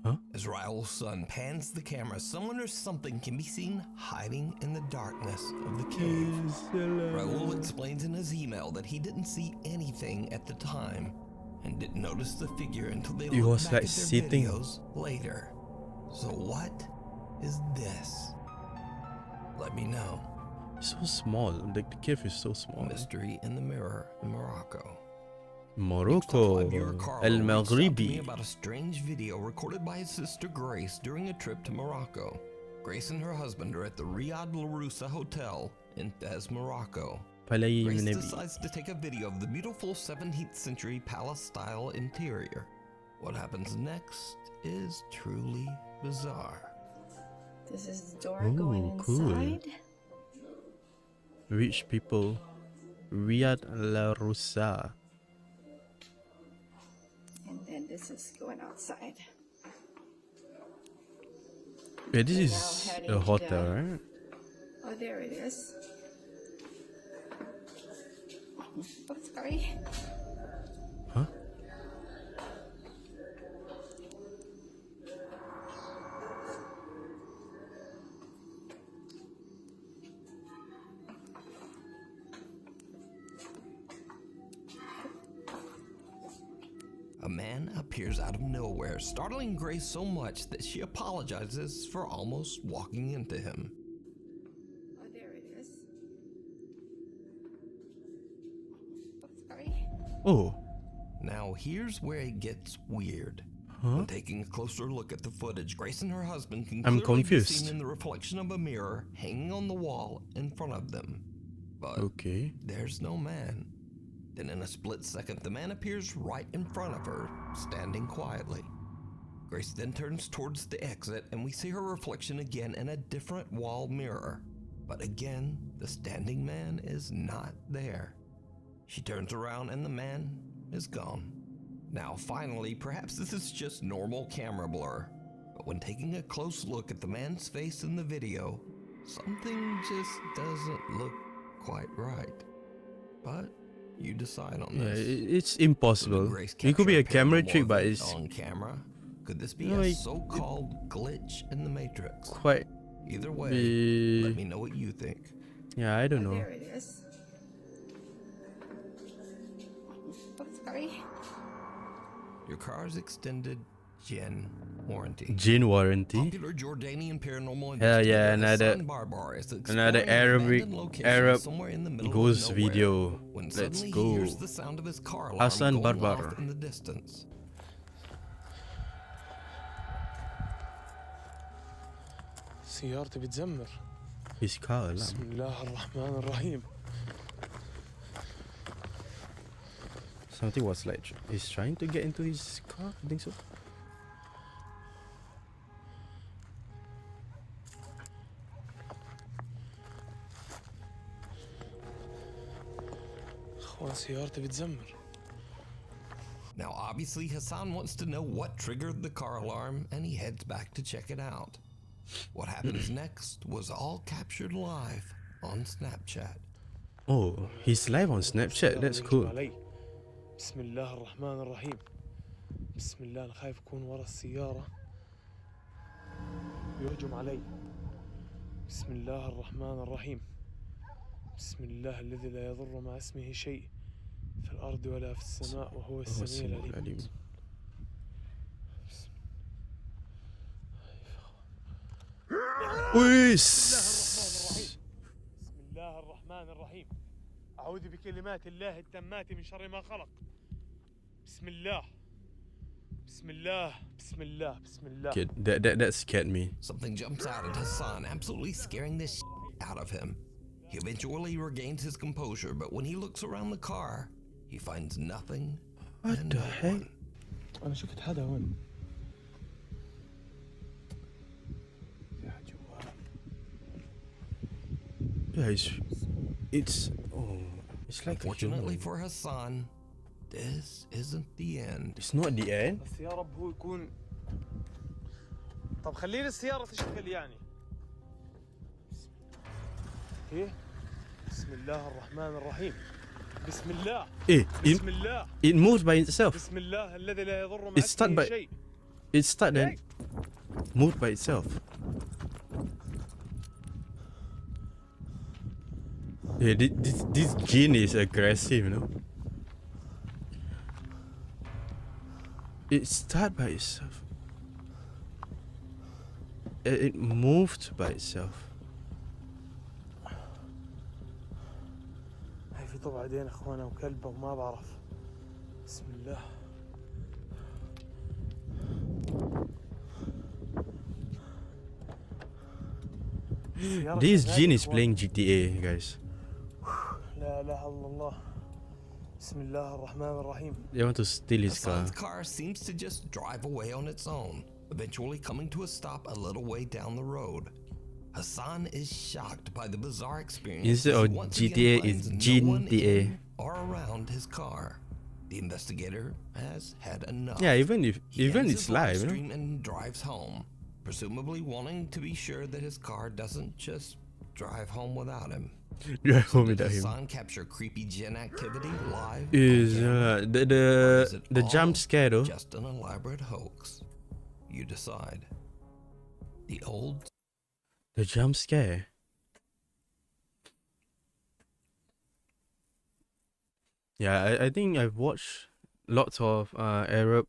Huh? As Raul's son pans the camera, someone or something can be seen hiding in the darkness of the cave. Raul explains in his email that he didn't see anything at the time and didn't notice the figure until they It looked was back like at their sitting. videos later. So what is this? Let me know. So small. The cave is so small. Mystery in the Mirror in Morocco. Morocco. El Me Maghribi. about a strange video recorded by his sister Grace during a trip to Morocco. Grace and her husband are at the Riyadh La Rusa Hotel in Fez, Morocco. Palai Grace Menabi. decides to take a video of the beautiful 17th century palace-style interior. What happens next is truly bizarre. This is the door Ooh, going cool. inside. Rich people. Riyadh La Rusa. And then this is going outside. Yeah, this We're is now heading a hotel, down. right? Oh, there it is. Oh, sorry. Huh? A man appears out of nowhere, startling Grace so much that she apologizes for almost walking into him. Oh, there it is. Oh, sorry. Oh. Now here's where it gets weird. Huh? When taking a closer look at the footage, Grace and her husband can I'm clearly be confused. seen in the reflection of a mirror hanging on the wall in front of them. But Okay. there's no man. Then in a split second, the man appears right in front of her, standing quietly. Grace then turns towards the exit and we see her reflection again in a different wall mirror. But again, the standing man is not there. She turns around and the man is gone. Now finally, perhaps this is just normal camera blur, but when taking a close look at the man's face in the video, something just doesn't look quite right. But you decide on Yeah, this. it's impossible. Grace It could be a capture camera paranormal trick, but event it's on camera. Could this be No, a it- so-called glitch in the Matrix? quite. Either way, be- let me know what you think. Yeah, I don't Oh, know. there it is. Oh, sorry. Your car's extended GEN warranty. Gene warranty. Popular Jordanian paranormal Hell yeah, investigator another Hassan Barbar is another exploring an Arabic abandoned location Arab somewhere in the middle of ghost nowhere video. when Let's suddenly go. he hears the sound of his car alarm Hassan going Barbar. off in the distance. سيارتي بتزمر. His car alarm. بسم الله الرحمن الرحيم. Something was like he's trying to get into his car. I think so. اخوان سيارتي بتزمر. Now, obviously, Hassan wants to know what triggered the car alarm, and he heads back to check it out. What happens next was all captured live on Snapchat. Oh, he's live on Snapchat. That's cool. علي. بسم الله الرحمن الرحيم. بسم الله، انا خايف يكون ورا السيارة يهجم علي. بسم الله الرحمن الرحيم. بسم الله الذي لا يضر مع اسمه شيء في الأرض ولا في السماء وهو السميع العليم. Uiss. بسم الله الرحمن الرحيم. أعوذ بكلمات الله التامات من شر ما خلق. بسم الله. بسم الله. بسم الله. بسم الله. Kid, that scared me. Something jumps out at Hassan, absolutely scaring the out of him. He eventually regains his composure, but when he looks around the car, he finds nothing. What and the no heck? one. أنا شفت حدا هون. Yeah, it's like Unfortunately for Hassan, this isn't the end. It's not the end. بس يا رب هو يكون. طب خليني السيارة تشتغل يعني. إيه؟ بسم الله الرحمن الرحيم. بسم الله. بسم الله. It moves by itself. بسم الله الذي لا يضر مع It start اسمه by. شيء. It start and move by itself. Yeah, this gene is aggressive, you know. It start by itself. It moved by itself. هاي في طبع عدين اخوانا وكلبه وما بعرف. بسم الله. This gene is playing GTA, guys. لا إله إلا الله. بسم الله الرحمن الرحيم. They want to steal his car. Hassan's car seems to just drive away on its own, eventually coming to a stop a little way down the road. Hassan is shocked by the bizarre experience. Instead of GTA, it's Gene TA. Or around his car. The investigator has had enough. Yeah, even ends it's his live, live you know. stream and drives home, presumably wanting to be sure that his car doesn't just drive home without him. Drive home Did without him. Hassan capture creepy gen activity live? Is Or is the it jump all scare though? just an elaborate hoax? You decide. The jump scare. Yeah, I think I've watched lots of Arab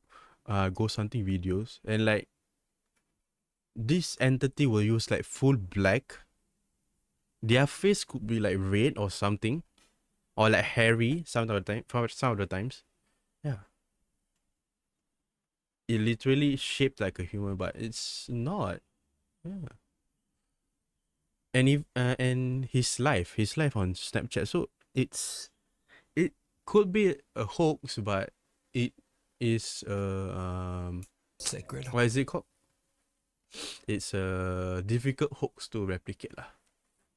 ghost hunting videos, and like this entity will use like full black. Their face could be like red or something, or like hairy some of the times. Yeah. It literally shaped like a human, but it's not. Yeah. And his life on Snapchat. So it could be a hoax, but it is sacred. What is it called? It's a difficult hoax to replicate lah.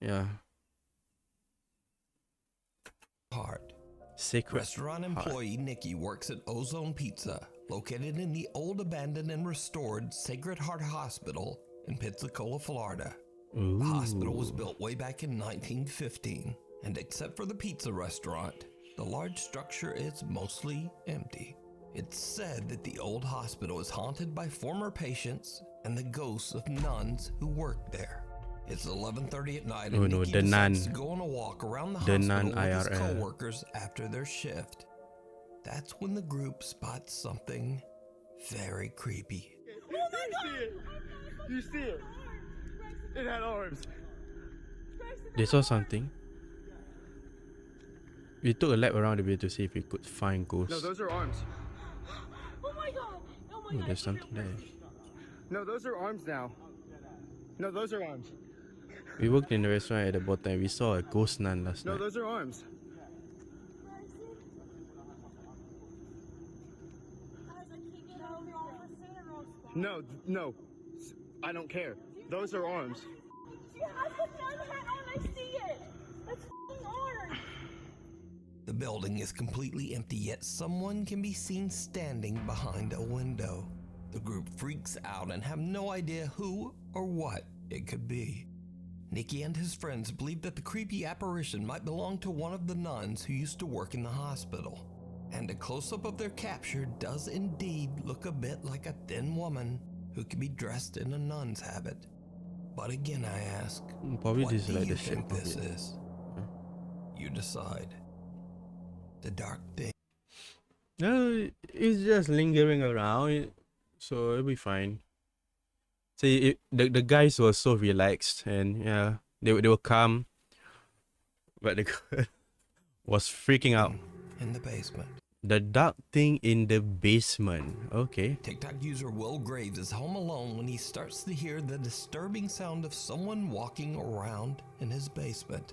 Yeah. Heart. Sacred Restaurant Heart. employee Nikki works at Ozone Pizza, located in the old abandoned and restored Sacred Heart Hospital in Pensacola, Florida. The hospital was built way back in 1915, and except for the pizza restaurant, the large structure is mostly empty. It's said that the old hospital is haunted by former patients and the ghosts of nuns who worked there. It's 11:30 at night, and Nikki decides to go on a walk around the hospital with his IRL. co-workers after their shift. That's when the group spots something very creepy. Oh my God! You see it? It had arms. They saw something. We took a lap around a bit to see if we could find ghosts. No, those are arms. Oh my God! Oh my Oh, God! there's something there. No, those are arms now. No, those are arms. We worked in the restaurant at the bottom. We saw a ghost nun last No, night. those are arms. No, no. I don't care. Those are arms. I put the other hat on. I see it. That's f***ing arms. The building is completely empty, yet someone can be seen standing behind a window. The group freaks out and have no idea who or what it could be. Nikki and his friends believe that the creepy apparition might belong to one of the nuns who used to work in the hospital. And a close-up of their capture does indeed look a bit like a thin woman who could be dressed in a nun's habit. But again, I ask, Probably what this do is like you the shape think of this it. is? You decide. The dark thing. No, it's just lingering around, so it'll be fine. See, the guys were so relaxed, and yeah, they were calm, but the girl was freaking out. In the basement. The dark thing in the basement. Okay. TikTok user Will Graves is home alone when he starts to hear the disturbing sound of someone walking around in his basement.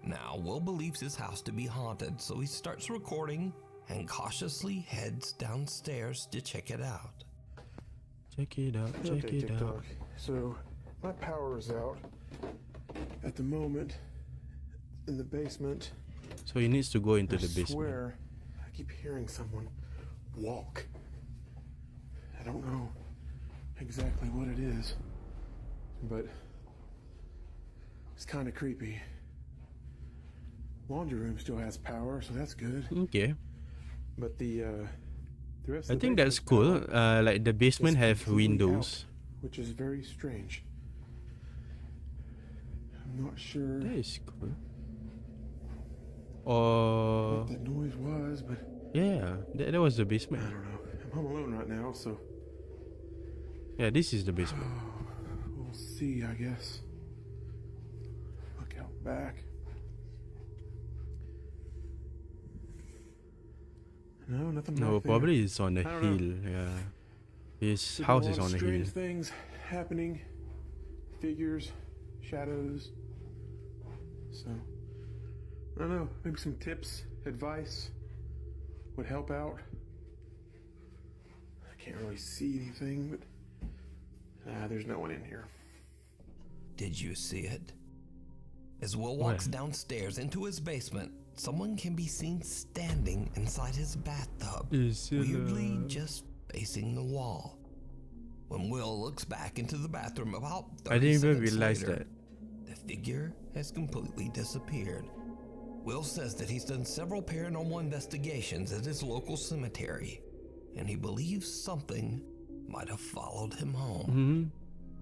Now, Will believes his house to be haunted, so he starts recording and cautiously heads downstairs to check it out. Check it out, check Okay, it out. TikTok. So, my power is out at the moment in the basement. So he needs to go into the I basement. swear, I keep hearing someone walk. I don't know exactly what it is, but it's kind of creepy. Laundry room still has power, so that's good. Okay. But the rest I of the think that's basement's cool. power Like the basement is have completely windows. out, which is very strange. I'm not sure That is cool. Or what that noise was, but yeah, that was the basement. I don't know. I'm home alone right now, so Yeah, this is the basement. we'll see, I guess. Look out back. No, nothing No, back there. probably it's on the I don't know. hill. Yeah, his There's been house a lot is of on the hill. strange things happening, figures, shadows. So, I don't know. Maybe some tips, advice would help out. I can't really see anything, but there's no one in here. Did you see it? As Will walks downstairs into his basement, someone can be seen standing inside his bathtub, weirdly just facing the wall. When Will looks back into the bathroom about 30 I didn't even seconds realize later, that. the figure has completely disappeared. Will says that he's done several paranormal investigations at his local cemetery, and he believes something might have followed him home.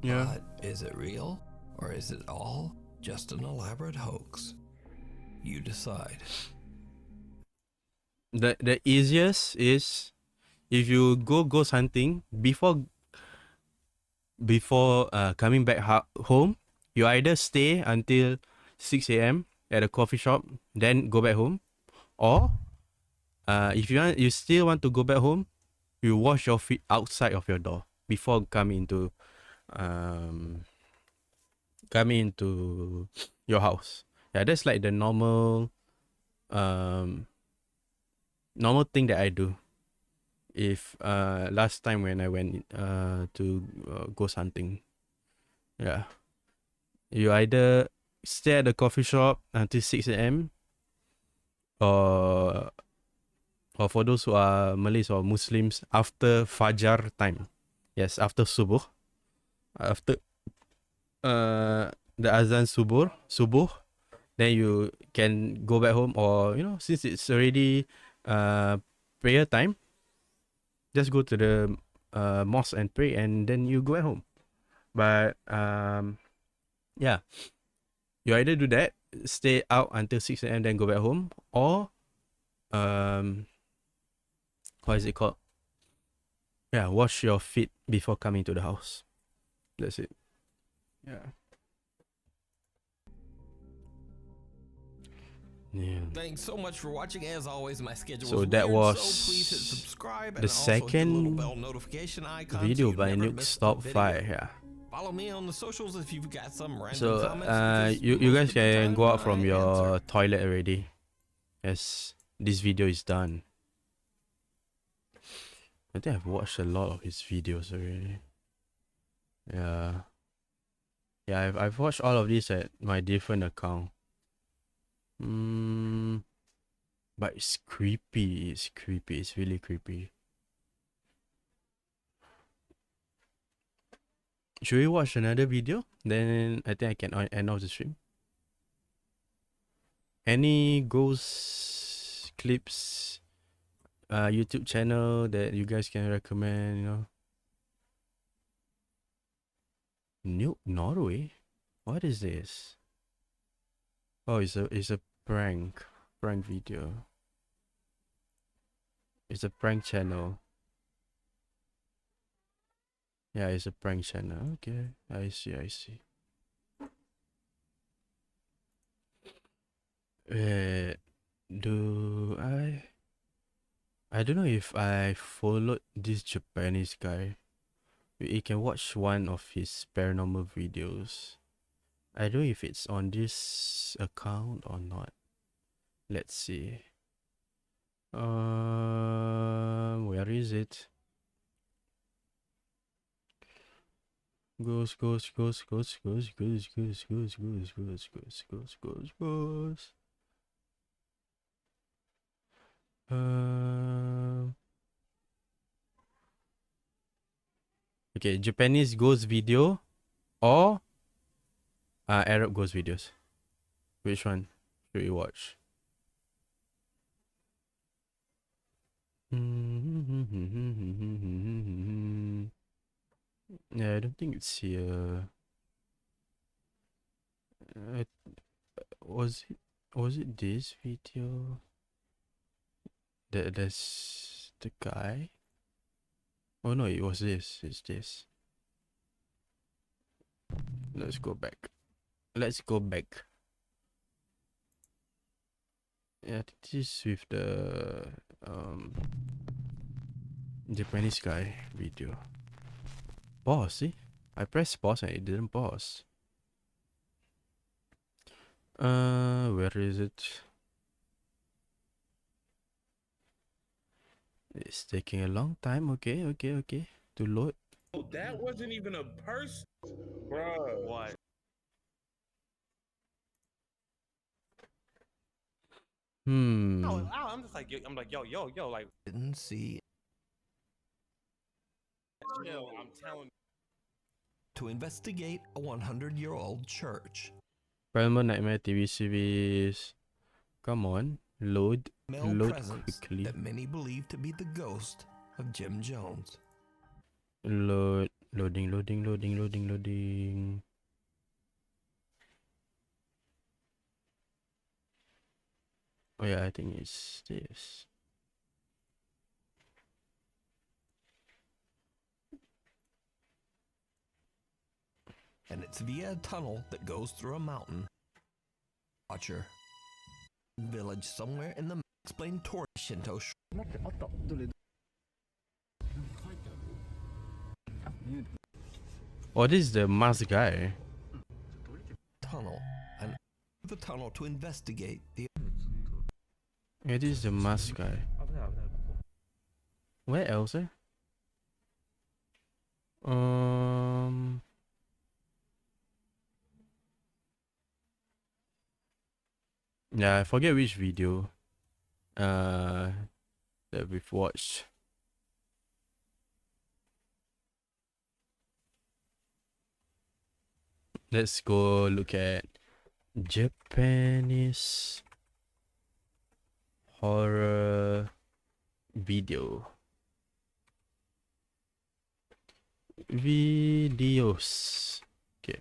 Yeah. But is it real, or is it all just an elaborate hoax? You decide. The easiest is if you go ghost hunting before coming back home, you either stay until 6 a.m. at a coffee shop, then go back home, or if you still want to go back home, you wash your feet outside of your door before coming into your house. Yeah, that's like the normal thing that I do. If last time when I went to ghost hunting, yeah, you either stay at the coffee shop until 6 a.m. or for those who are Malays or Muslims, after Fajar time. Yes, after Subuh. After the Azan Subuh, then you can go back home, or since it's already prayer time, just go to the mosque and pray, and then you go at home. But yeah, you either do that, stay out until 6 a.m. then go back home, or what is it called? Yeah, wash your feet before coming to the house. That's it. Yeah. Yeah. Thanks so much for watching. As always, my schedule So is that weird, was so please hit subscribe and the also hit the little second bell notification icon video so you by never Nuke miss a Stop video. 5. Yeah. Follow me on the socials if you've got some random So comments. because you most guys of the can time go out I from your answer. toilet already, as this video is done. I think I've watched a lot of his videos already. Yeah. Yeah, I've watched all of these at my different account. But it's creepy. It's creepy. It's really creepy. Should we watch another video? Then I think I can end off the stream. Any ghost clips, YouTube channel that you guys can recommend? Nuke Norway? What is this? Oh, it's a prank video. It's a prank channel. Yeah, it's a prank channel. Okay, I see. Do I don't know if I followed this Japanese guy. You can watch one of his paranormal videos. I don't know if it's on this account or not. Let's see. Where is it? Goes. Okay, Japanese ghost video or Arab ghost videos. Which one should we watch? Yeah, I don't think it's here. Was it this video? There's the guy. Oh no, it was this. It's this. Let's go back. Yeah, this is with the Japanese guy video. Pause, see? I pressed pause and it didn't pause. Where is it? It's taking a long time. Okay. To load. Oh, that wasn't even a person, bro. What? I'm just like, yo, like. Didn't see. Chill, I'm telling. To investigate a 100-year-old church. Paranormal Nightmare TV series. Come on, load Presence quickly. that many believe to be the ghost of Jim Jones. Loading. Oh yeah, I think it's this. And it's via a tunnel that goes through a mountain. Watcher. Village somewhere in the explained Tori Shinto. Oh, this is the masked guy. Tunnel. And the tunnel to investigate the. Yeah, this is the masked guy. Where else? Yeah, I forget which video that we've watched. Let's go look at Japanese horror videos. Okay.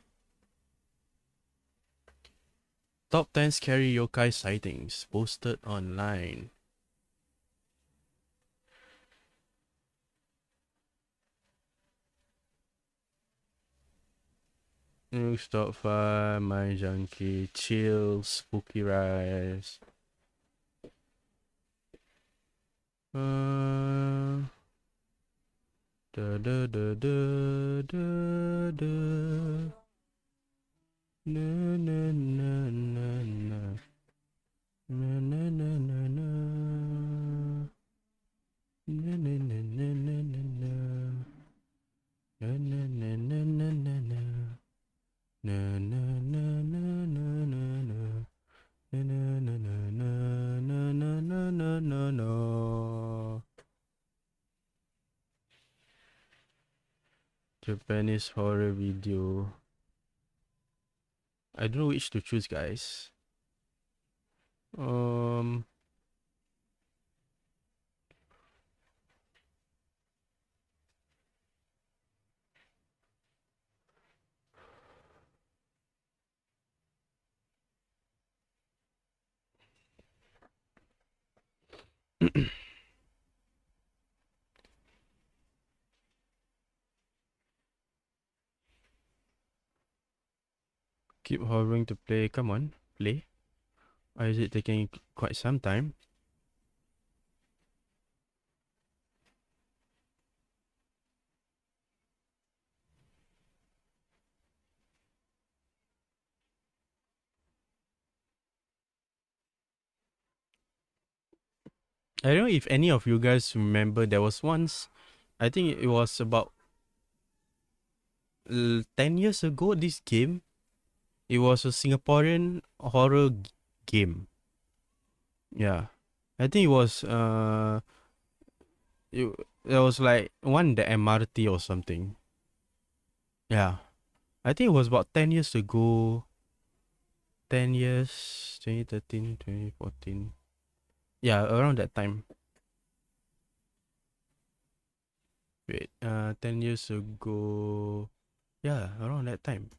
Top 10 scary yokai sightings posted online. Stop 5, My Junkie, Chill, Spooky Rise. Japanese horror video. I don't know which to choose, guys. Keep hovering to play. Come on, play. Or is it taking quite some time? I don't know if any of you guys remember, there was once, I think it was about 10 years ago, this game. It was a Singaporean horror game. Yeah. I think it was like one the MRT or something. Yeah. I think it was about 10 years ago. 10 years, 2013, 2014. Yeah, around that time. Wait, 10 years ago. Yeah, around that time.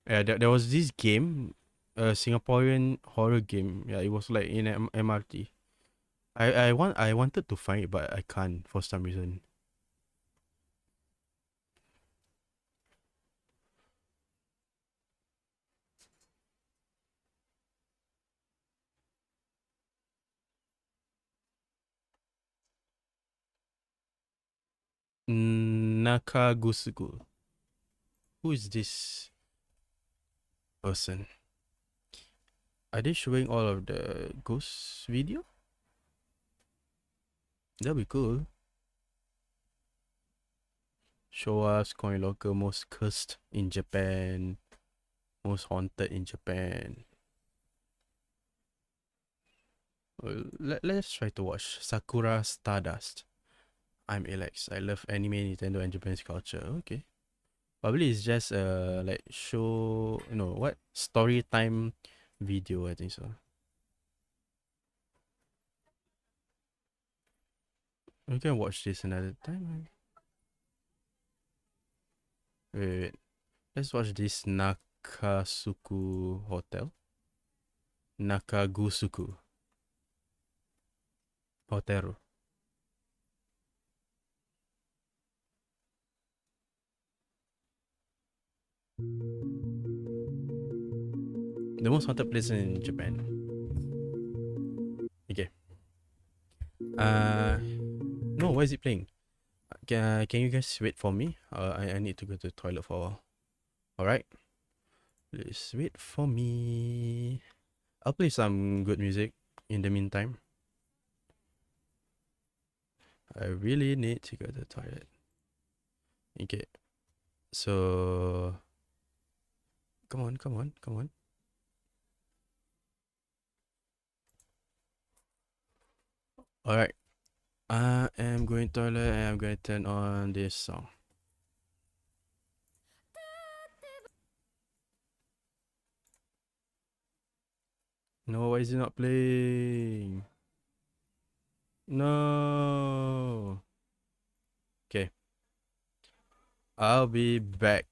Yeah, there was this game, a Singaporean horror game. Yeah, it was like in MRT. I wanted to find it, but I can't for some reason. Nakagusuku. Who is this person? Are they showing all of the ghost video? That'll be cool. Show us coin locker most cursed in Japan, most haunted in Japan. Let's try to watch Sakura Stardust. I'm Alex. I love anime, Nintendo, and Japanese culture. Okay. Probably it's just like show, what, story time video, I think so. We can watch this another time. Wait. Let's watch this Nakasuku Hotel. Nakagusuku Hotel. The most haunted place in Japan. Okay. No, why is it playing? Can you guys wait for me? I need to go to the toilet for a while. Alright. Please wait for me. I'll play some good music in the meantime. I really need to go to the toilet. Okay. So come on. Alright. I am going to toilet and I'm going to turn on this song. No, why is it not playing? No. Okay. I'll be back.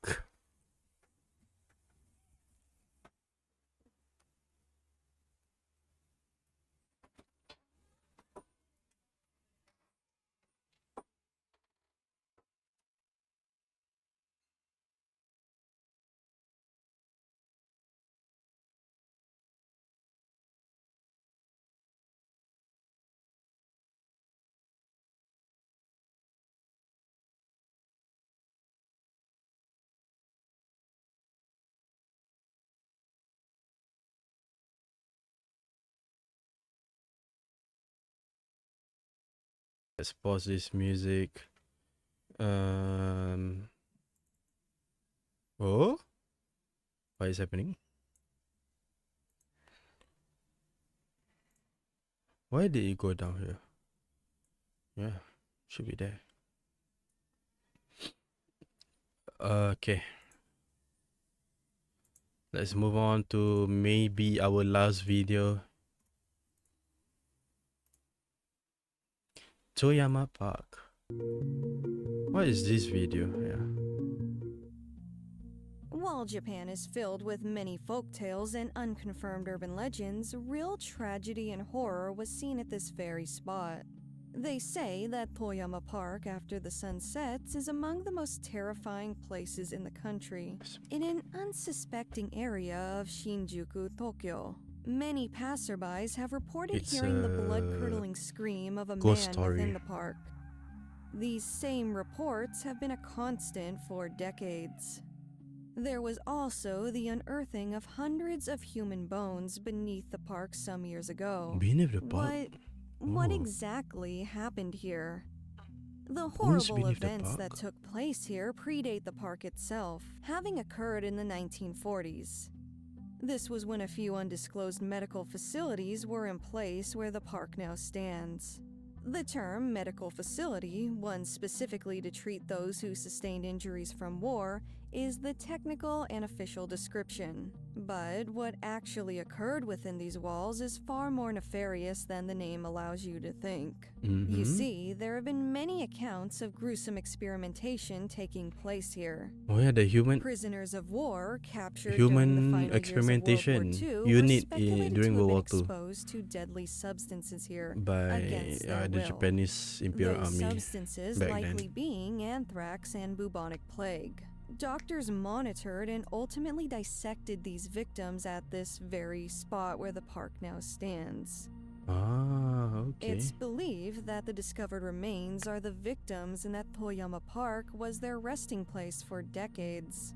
Let's pause this music. Oh? What is happening? Why did it go down here? Yeah, should be there. Okay. Let's move on to maybe our last video. Toyama Park. What is this video? Yeah. While Japan is filled with many folk tales and unconfirmed urban legends, real tragedy and horror was seen at this very spot. They say that Toyama Park after the sun sets is among the most terrifying places in the country, in an unsuspecting area of Shinjuku, Tokyo. Many passerbys have reported It's hearing the a blood-curdling scream of a ghost man story. within the park. These same reports have been a constant for decades. There was also the unearthing of hundreds of human bones beneath the park some years ago. Beneath the park? What Oh. exactly happened here? The Bones horrible beneath the events park? that took place here predate the park itself, having occurred in the 1940s. This was when a few undisclosed medical facilities were in place where the park now stands. The term medical facility, one specifically to treat those who sustained injuries from war, is the technical and official description. But what actually occurred within these walls is far more nefarious than the name allows you to think. You see, there have been many accounts of gruesome experimentation taking place here. Oh yeah, the human Prisoners of war captured during the final experimentation years of World War II you were need speculated during to have World been War II exposed to deadly substances here by against their the will. Japanese Imperial Those Army substances back likely then. being anthrax and bubonic plague. Doctors monitored and ultimately dissected these victims at this very spot where the park now stands. Ah, okay. It's believed that the discovered remains are the victims and that Toyama Park was their resting place for decades.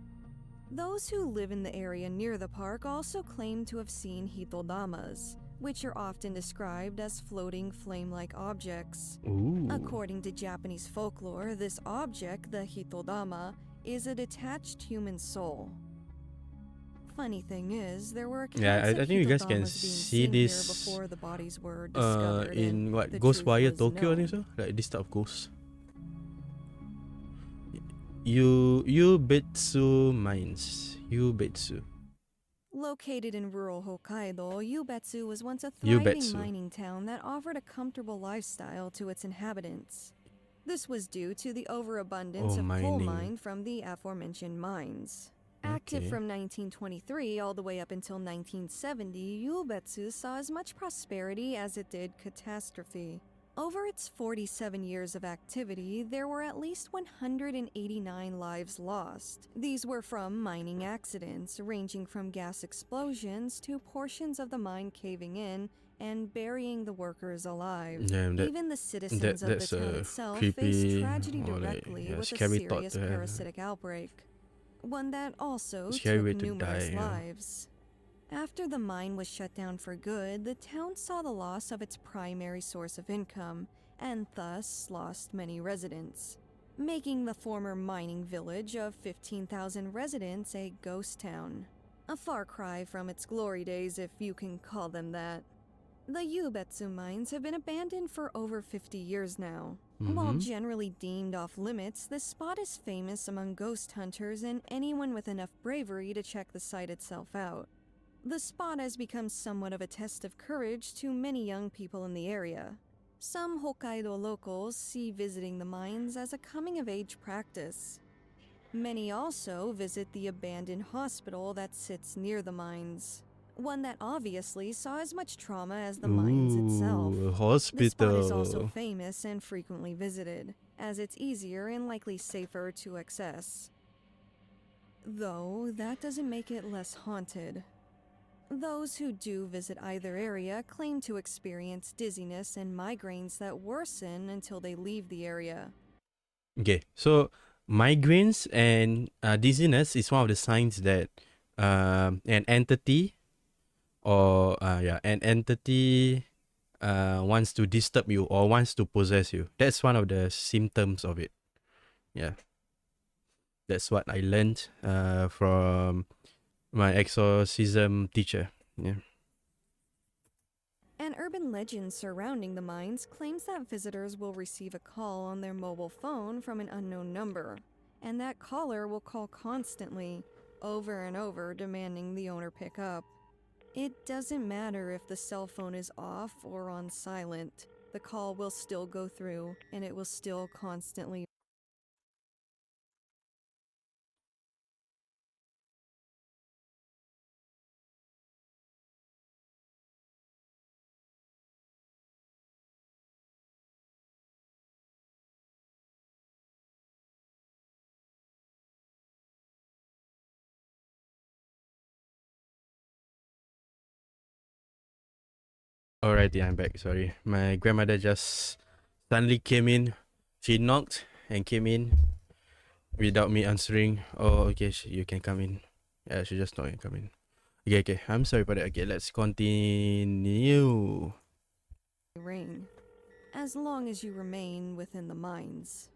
Those who live in the area near the park also claim to have seen hitodamas, which are often described as floating flame-like objects. Ooh. According to Japanese folklore, this object, the hitodama, is a detached human soul. Funny thing is, there were accounts Yeah, I of think you guys can hitodamas being see seen here this before the bodies were discovered. in and what the truth Ghostwire was Tokyo, I think known. so, like this type of ghosts. Yubetsu mines. Yubetsu. Located in rural Hokkaido, Yubetsu was once a thriving Yubetsu. mining town that offered a comfortable lifestyle to its inhabitants. This was due to the overabundance of coal mining. mined from the aforementioned mines. Active Okay. from 1923 all the way up until 1970, Yubetsu saw as much prosperity as it did catastrophe. Over its 47 years of activity, there were at least 189 lives lost. These were from mining accidents, ranging from gas explosions to portions of the mine caving in and burying the workers alive. Damn, that, Even the citizens of the that's town a itself creepy faced tragedy or like directly with a scary thought serious to have. parasitic outbreak, one that also Scary way took to numerous die, yeah. lives. After the mine was shut down for good, the town saw the loss of its primary source of income, and thus lost many residents, making the former mining village of 15,000 residents a ghost town. A far cry from its glory days, if you can call them that. The Yubetsu mines have been abandoned for over 50 years now. While generally deemed off limits, this spot is famous among ghost hunters and anyone with enough bravery to check the site itself out. The spot has become somewhat of a test of courage to many young people in the area. Some Hokkaido locals see visiting the mines as a coming-of-age practice. Many also visit the abandoned hospital that sits near the mines, one that obviously saw as much trauma as the mines itself. Hospital. The spot is also famous and frequently visited, as it's easier and likely safer to access. Though, that doesn't make it less haunted. Those who do visit either area claim to experience dizziness and migraines that worsen until they leave the area. Okay, so migraines and dizziness is one of the signs that an entity wants to disturb you or wants to possess you. That's one of the symptoms of it. Yeah, that's what I learned from my exorcism teacher. Yeah. An urban legend surrounding the mines claims that visitors will receive a call on their mobile phone from an unknown number, and that caller will call constantly, over and over, demanding the owner pick up. It doesn't matter if the cell phone is off or on silent, the call will still go through, and it will still constantly Alrighty, I'm back. Sorry. My grandmother just suddenly came in. She knocked and came in without me answering. Oh, okay, you can come in. Yeah, she just knocked and come in. Okay. I'm sorry about that. Okay, let's continue. Rain, as long as you remain within the mines.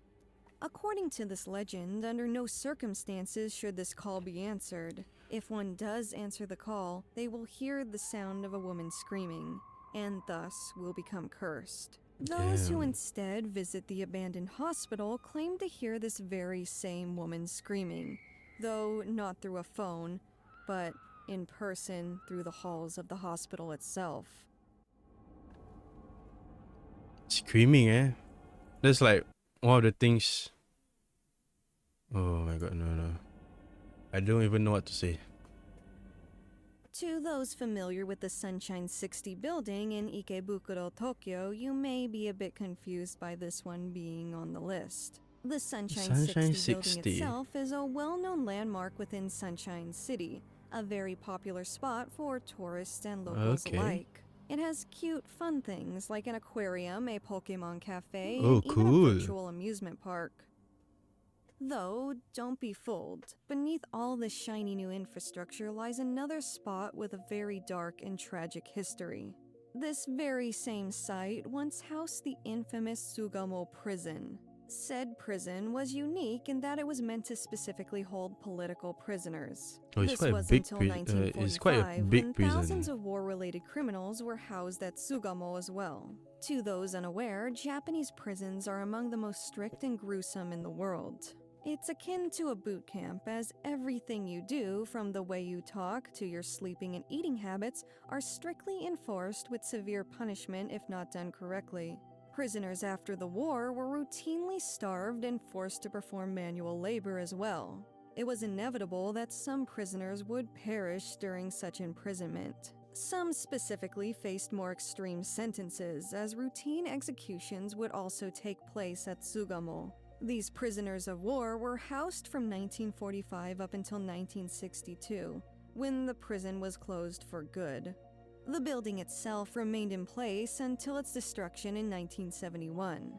According to this legend, under no circumstances should this call be answered. If one does answer the call, they will hear the sound of a woman screaming, and thus will become cursed. Those who instead visit the abandoned hospital claim to hear this very same woman screaming, though not through a phone, but in person through the halls of the hospital itself. Screaming, eh? That's like one of the things. Oh my god, no. I don't even know what to say. To those familiar with the Sunshine 60 building in Ikebukuro, Tokyo, you may be a bit confused by this one being on the list. The Sunshine 60 building itself is a well-known landmark within Sunshine City, a very popular spot for tourists and locals alike. It has cute, fun things like an aquarium, a Pokemon cafe, and even a virtual amusement park. Though, don't be fooled. Beneath all this shiny new infrastructure lies another spot with a very dark and tragic history. This very same site once housed the infamous Sugamo prison. Said prison was unique in that it was meant to specifically hold political prisoners. It's quite a big prison. It's quite a big prison. Thousands of war-related criminals were housed at Sugamo as well. To those unaware, Japanese prisons are among the most strict and gruesome in the world. It's akin to a boot camp, as everything you do, from the way you talk to your sleeping and eating habits, are strictly enforced with severe punishment if not done correctly. Prisoners after the war were routinely starved and forced to perform manual labor as well. It was inevitable that some prisoners would perish during such imprisonment. Some specifically faced more extreme sentences, as routine executions would also take place at Sugamo. These prisoners of war were housed from 1945 up until 1962, when the prison was closed for good. The building itself remained in place until its destruction in 1971.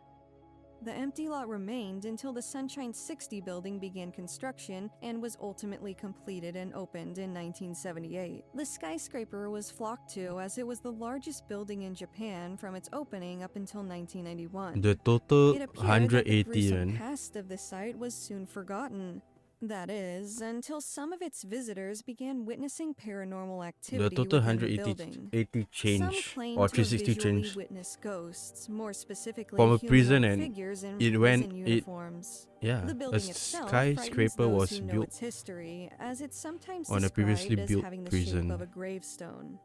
The empty lot remained until the Sunshine 60 building began construction and was ultimately completed and opened in 1978. The skyscraper was flocked to as it was the largest building in Japan from its opening up until 1991. The total It appeared 180 that the gruesome yuan. past of the site was soon forgotten. That is, until some of its visitors began witnessing paranormal activity The total within the 180 building. 80 change Some claim or to have 360 visually change witnessed ghosts, more specifically from a prison, humanoid and figures in it prison went uniforms. yeah, The a building itself skyscraper frightens those was who know built its history, as it's sometimes on a previously described as built having the prison. shape of a gravestone.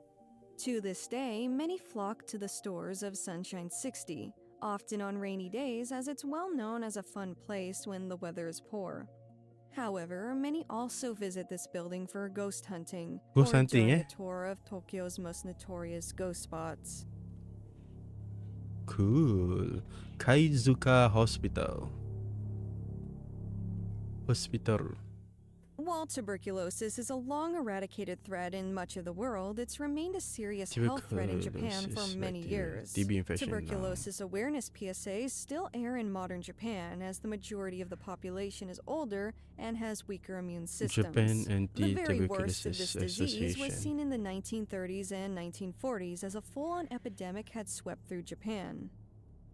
To this day, many flock to the stores of Sunshine 60, often on rainy days, as it's well known as a fun place when the weather is poor. However, many also visit this building for ghost hunting, Ghost or hunting, during eh? a tour of Tokyo's most notorious ghost spots. Cool. Kaizuka Hospital. While tuberculosis is a long eradicated threat in much of the world, it's remained a serious health threat in Japan for Tuberculosis, many bacteria, years. TB infection, Tuberculosis awareness PSAs still air in modern Japan, as the majority of the population is older and has weaker immune systems. Japan The very worst of Anti-Tuberculosis this disease was Association. seen in the 1930s and 1940s as a full-on epidemic had swept through Japan.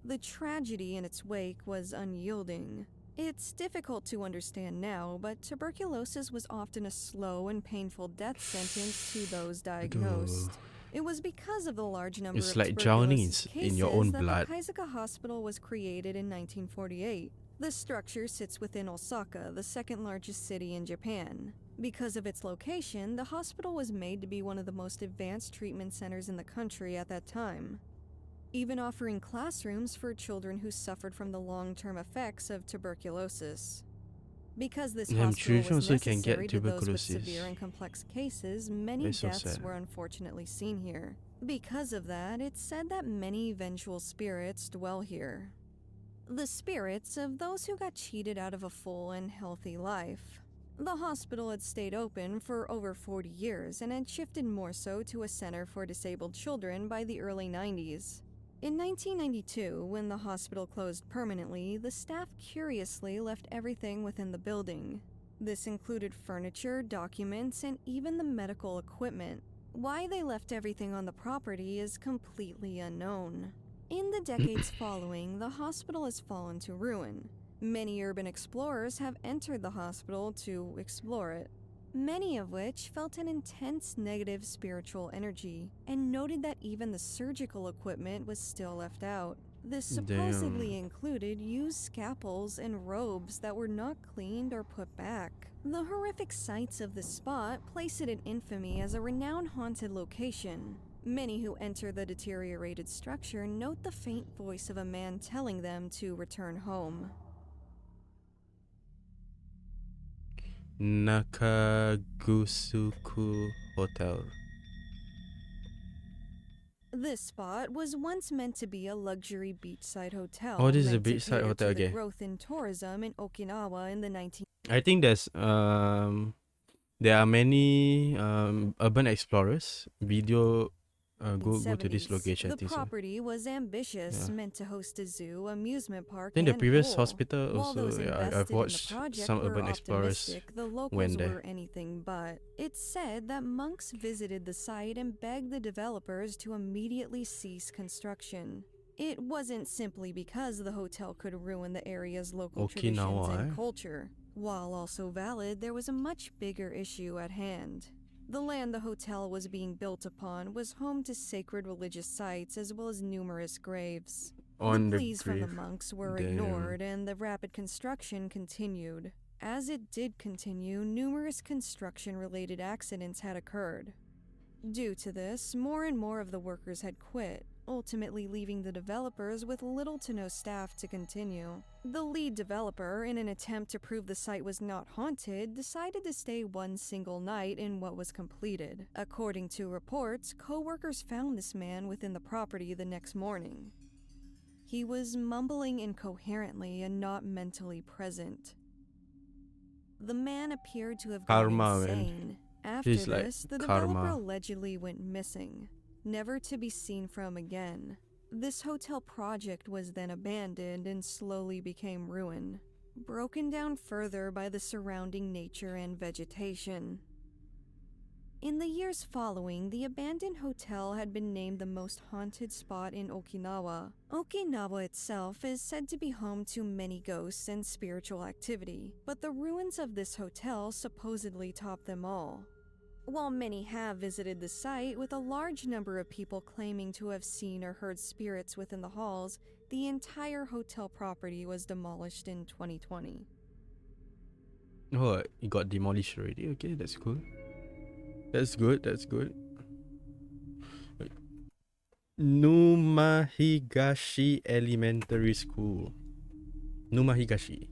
The tragedy in its wake was unyielding. It's difficult to understand now, but tuberculosis was often a slow and painful death sentence to those diagnosed. It was because of the large number It's of like drowning tuberculosis in your own cases blood. that the Kaizuka Hospital was created in 1948. The structure sits within Osaka, the second largest city in Japan. Because of its location, the hospital was made to be one of the most advanced treatment centers in the country at that time, even offering classrooms for children who suffered from the long-term effects of tuberculosis. Because this Damn, hospital children was also can get necessary to those with tuberculosis. severe and complex cases, many That's so deaths sad. were unfortunately seen here. Because of that, it's said that many vengeful spirits dwell here. The spirits of those who got cheated out of a full and healthy life. The hospital had stayed open for over 40 years and had shifted more so to a center for disabled children by the early 90s. In 1992, when the hospital closed permanently, the staff curiously left everything within the building. This included furniture, documents, and even the medical equipment. Why they left everything on the property is completely unknown. In the decades following, the hospital has fallen to ruin. Many urban explorers have entered the hospital to explore it, many of which felt an intense negative spiritual energy and noted that even the surgical equipment was still left out. This supposedly included used scalpels and robes that were not cleaned or put back. The horrific sights of the spot place it in infamy as a renowned haunted location. Many who enter the deteriorated structure note the faint voice of a man telling them to return home. Nakagusuku Hotel. This spot was once meant to be a luxury beachside hotel. Oh, this is a meant to beachside cater hotel to the again. growth in tourism in Okinawa in the 19. I think there are many urban explorers video go to this 1970s. location. I The think so. property was ambitious, Yeah. meant to host a zoo, amusement I park, think the and previous pool. hospital While also. those Yeah, invested I've in watched the project some were urban explorers optimistic, the locals went there. were anything but. It's said that monks visited the site and begged the developers to immediately cease construction. It wasn't simply because the hotel could ruin the area's local traditions Okinawa, and culture. While also valid, there was a much bigger issue at hand. The land the hotel was being built upon was home to sacred religious sites as well as numerous graves. On the the pleas from the grave. monks were Damn. ignored and the rapid construction continued. As it did continue, numerous construction-related accidents had occurred. Due to this, more and more of the workers had quit, ultimately leaving the developers with little to no staff to continue. The lead developer, in an attempt to prove the site was not haunted, decided to stay one single night in what was completed. According to reports, co-workers found this man within the property the next morning. He was mumbling incoherently and not mentally present. The man appeared to have gone Karma, man. insane. After He's like this, the karma. developer allegedly went missing, never to be seen from again. This hotel project was then abandoned and slowly became ruin, broken down further by the surrounding nature and vegetation. In the years following, the abandoned hotel had been named the most haunted spot in Okinawa. Okinawa itself is said to be home to many ghosts and spiritual activity, but the ruins of this hotel supposedly top them all. While many have visited the site, with a large number of people claiming to have seen or heard spirits within the halls, the entire hotel property was demolished in 2020. Oh, it got demolished already. Okay, that's cool. That's good. That's good. Numahigashi Elementary School. Numahigashi.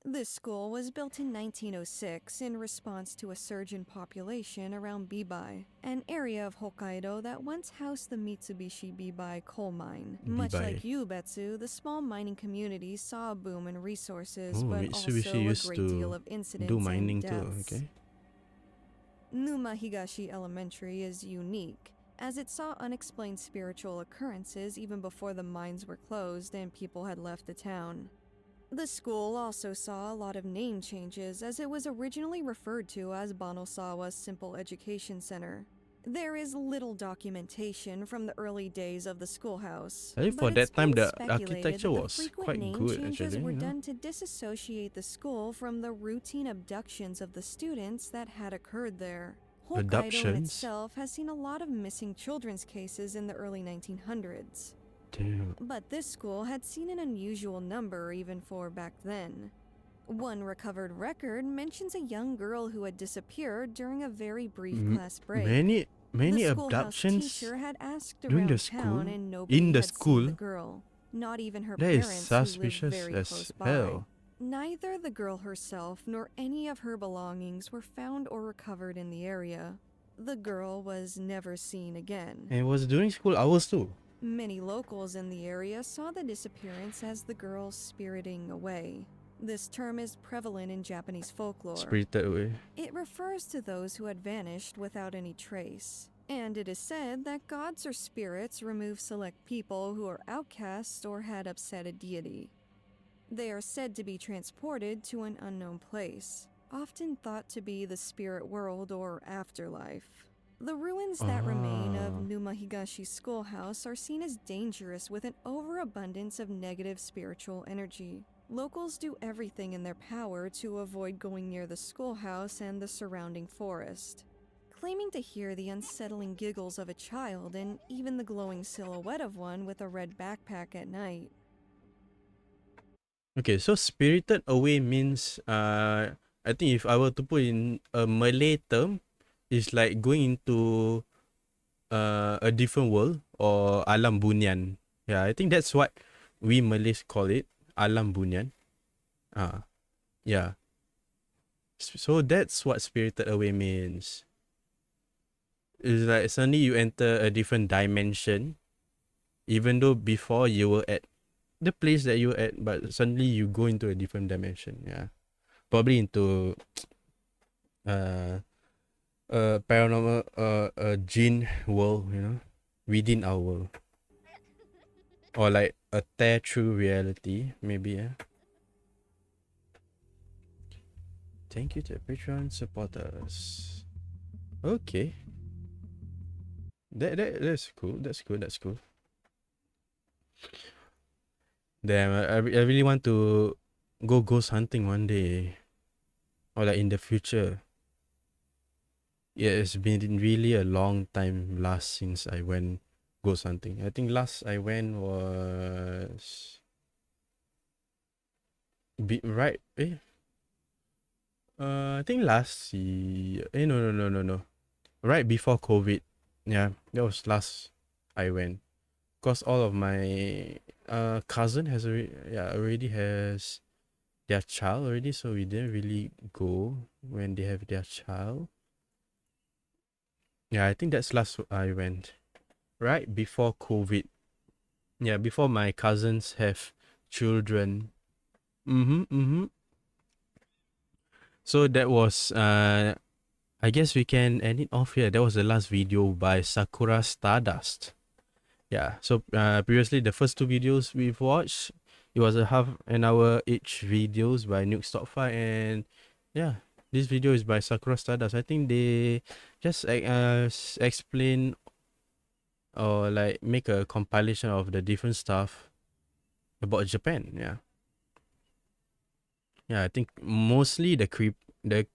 This school was built in 1906 in response to a surge in population around Bibai, an area of Hokkaido that once housed the Mitsubishi Bibai coal mine. Much Bibai. like Yubetsu, the small mining community saw a boom in resources, Oh, but Mitsubishi also a used great to deal of incidents do mining and too. deaths. Okay. Numa Higashi Elementary is unique, as it saw unexplained spiritual occurrences even before the mines were closed and people had left the town. The school also saw a lot of name changes, as it was originally referred to as Banosawa Simple Education Center. There is little documentation from the early days of the schoolhouse. I think for but it's that time, been the speculated architecture that the was frequent quite name good, changes actually, were yeah. done to disassociate the school from the routine abductions of the students that had occurred there. Hokkaido in Abductions? itself has seen a lot of missing children's cases in the early 1900s. Damn. But this school had seen an unusual number even for back then. One recovered record mentions a young girl who had disappeared during a very brief class break. Many the schoolhouse abductions teacher had asked during around the school? town and nobody In the had school? seen the girl. Not even her That is parents who lived suspicious very as close hell. by. Neither the girl herself nor any of her belongings were found or recovered in the area. The girl was never seen again. And it was during school hours too. Many locals in the area saw the disappearance as the girl spiriting away. This term is prevalent in Japanese folklore. Spirited Away. It refers to those who had vanished without any trace, and it is said that gods or spirits remove select people who are outcasts or had upset a deity. They are said to be transported to an unknown place, often thought to be the spirit world or afterlife. The ruins that remain of Numahigashi schoolhouse are seen as dangerous with an overabundance of negative spiritual energy. Locals do everything in their power to avoid going near the schoolhouse and the surrounding forest, claiming to hear the unsettling giggles of a child and even the glowing silhouette of one with a red backpack at night. Okay, so Spirited Away means I think if I were to put in a Malay term, it's like going into a different world or alam bunyan. Yeah, I think that's what we Malays call it, alam bunyan. Yeah. So that's what Spirited Away means. It's like suddenly you enter a different dimension, even though before you were at the place that you were at, but suddenly you go into a different dimension. Yeah, probably into paranormal, jinn world, you know, within our world, or like a tear through reality, maybe. Yeah. Thank you to Patreon supporters. Okay. That's cool. That's cool. Damn, I really want to go ghost hunting one day, or like in the future. Yeah, it's been really a long time last since I went ghost hunting. I think last I went was I think last year. No. Right before COVID. Yeah, that was last I went. Cause all of my cousin has already has their child already, so we didn't really go when they have their child. Yeah, I think that's last I went. Right before COVID. Yeah, before my cousins have children. So that was I guess we can end it off here. That was the last video by Sakura Stardust. Yeah, so previously the first two videos we've watched, it was a half an hour each videos by Nuke Stop Fight, and yeah, this video is by Sakura Stardust. I think they just explain or like make a compilation of the different stuff about Japan. Yeah, I think mostly the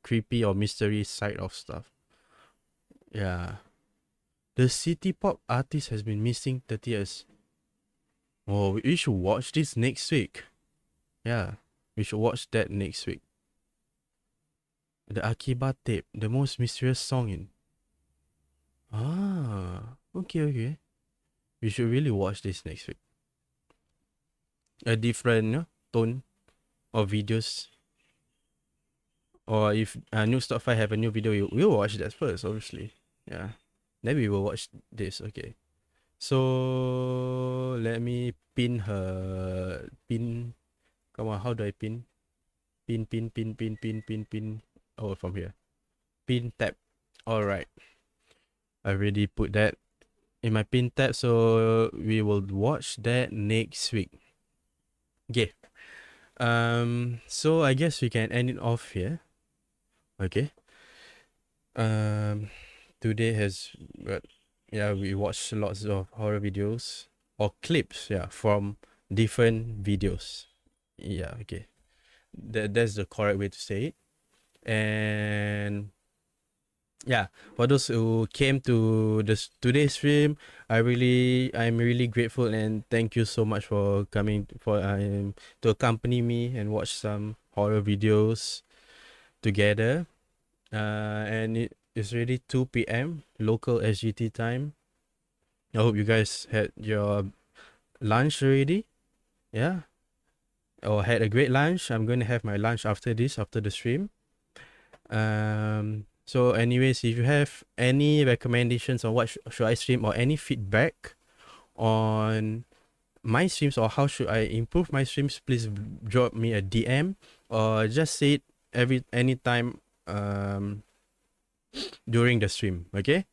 creepy or mystery side of stuff. Yeah. The city pop artist has been missing 30 years. Oh, we should watch this next week. Yeah, we should watch that next week. The Akiba tape, the most mysterious song in. Okay. We should really watch this next week. A different tone of videos. Or if New Stop 5 have a new video, we'll watch that first, obviously. Yeah. Then we will watch this, okay. So let me pin her. Come on, how do I pin? Pin. Oh, from here. Pin tab. Alright. I already put that in my pin tab, so we will watch that next week. Okay. So I guess we can end it off here. Okay. Today has we watched lots of horror videos or clips, from different videos. Yeah, okay. That's the correct way to say it. And yeah, for those who came to today's stream, I'm really grateful and thank you so much for coming to accompany me and watch some horror videos together. And it is already 2 p.m. local SGT time. I hope you guys had your lunch already. Yeah. Or had a great lunch. I'm going to have my lunch after the stream. So anyways, if you have any recommendations on what should I stream or any feedback on my streams or how should I improve my streams, please drop me a DM or just say it anytime during the stream. Okay,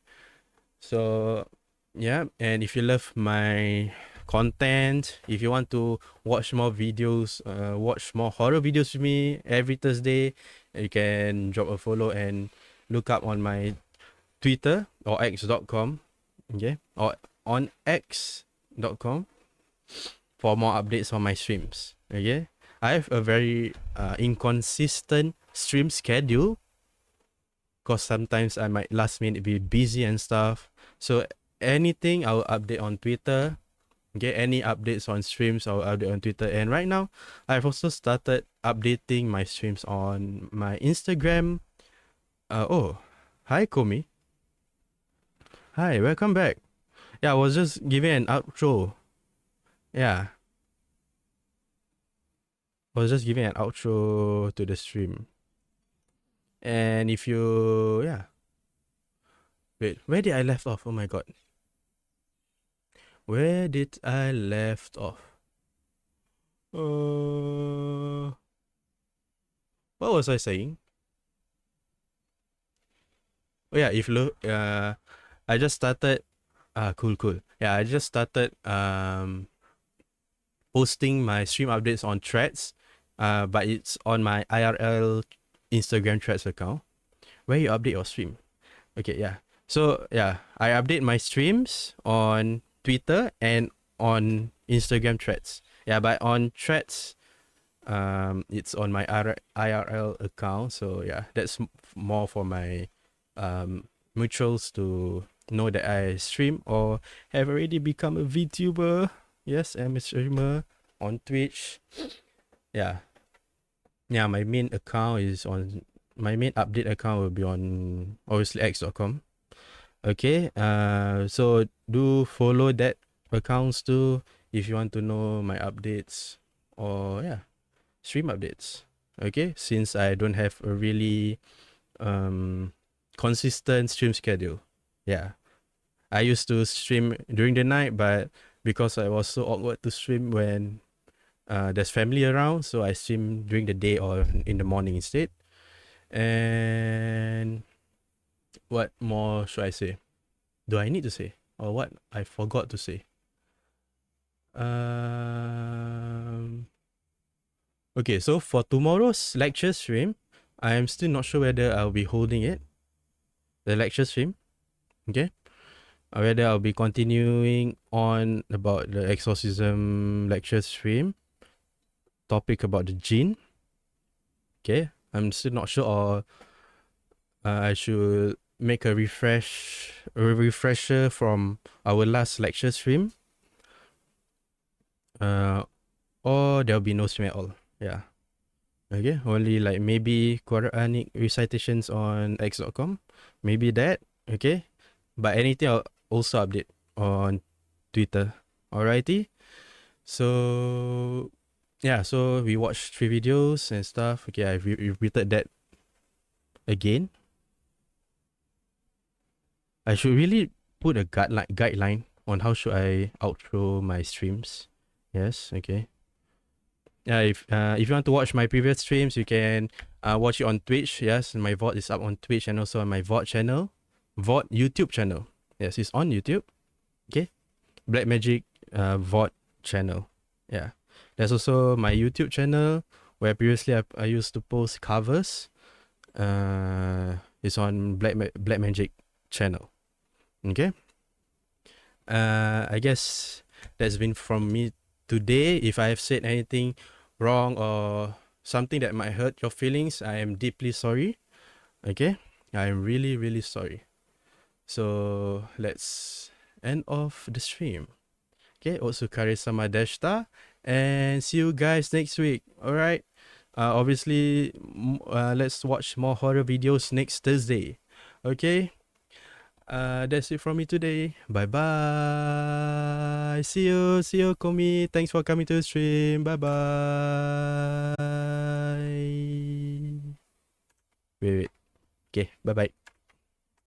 so yeah, and if you love my content, if you want to watch more videos, watch more horror videos with me every Thursday, you can drop a follow and look up on my Twitter or x.com, okay, or on x.com for more updates on my streams. Okay, I have a very inconsistent stream schedule because sometimes I might last minute be busy and stuff. So anything I'll update on Twitter. Okay, any updates on streams I'll update on Twitter. And right now I've also started updating my streams on my Instagram. Oh, hi Komi. Hi, welcome back. Yeah, I was just giving an outro. Yeah. I was just giving an outro to the stream. And if you, yeah. Wait, where did I left off? Oh my god. Where did I left off? What was I saying? Oh yeah, I just started. Cool. Yeah, I just started posting my stream updates on Threads. But it's on my IRL Instagram Threads account where you update your stream. Okay, yeah. So yeah, I update my streams on Twitter and on Instagram Threads. Yeah, but on Threads, it's on my IRL account. So yeah, that's more for my mutuals to know that I stream or have already become a VTuber. Yes, I'm a streamer on Twitch. Yeah. Yeah, my main update account will be on obviously x.com. Okay, so do follow that accounts too if you want to know my updates or yeah, stream updates. Okay, since I don't have a really consistent stream schedule. Yeah. I used to stream during the night, but because I was so awkward to stream when there's family around, so I stream during the day or in the morning instead. And what more should I say? Do I need to say? Or what I forgot to say? Okay, so for tomorrow's lecture stream, I am still not sure whether I'll be holding it. The lecture stream. Okay. Whether I'll be continuing on about the exorcism lecture stream. Topic about the jinn. Okay. I'm still not sure, or I should make a refresher from our last lecture stream. Or there'll be no stream at all. Yeah. Okay. Only like maybe Quranic recitations on x.com. Maybe that. Okay. But anything I'll also update on Twitter. Alrighty. So yeah, so we watched 3 videos and stuff. Okay, I repeated that again. I should really put a guideline on how should I outro my streams. Yes, okay. If you want to watch my previous streams, you can watch it on Twitch. Yes, my VOD is up on Twitch and also on my VOD channel. VOD YouTube channel. Yes, it's on YouTube. Okay. Black Magic VOD channel. Yeah. There's also my YouTube channel where previously I used to post covers. It's on Black Magic channel. Okay. I guess that's been from me today. If I have said anything wrong or something that might hurt your feelings, I am deeply sorry. Okay. I am really, really sorry. So let's end off the stream. Okay, also Karisama Deshta, and see you guys next week. Alright. Obviously, let's watch more horror videos next Thursday. Okay. That's it from me today. Bye bye. See you, Komi. Thanks for coming to the stream. Bye bye. Wait. Okay, bye bye.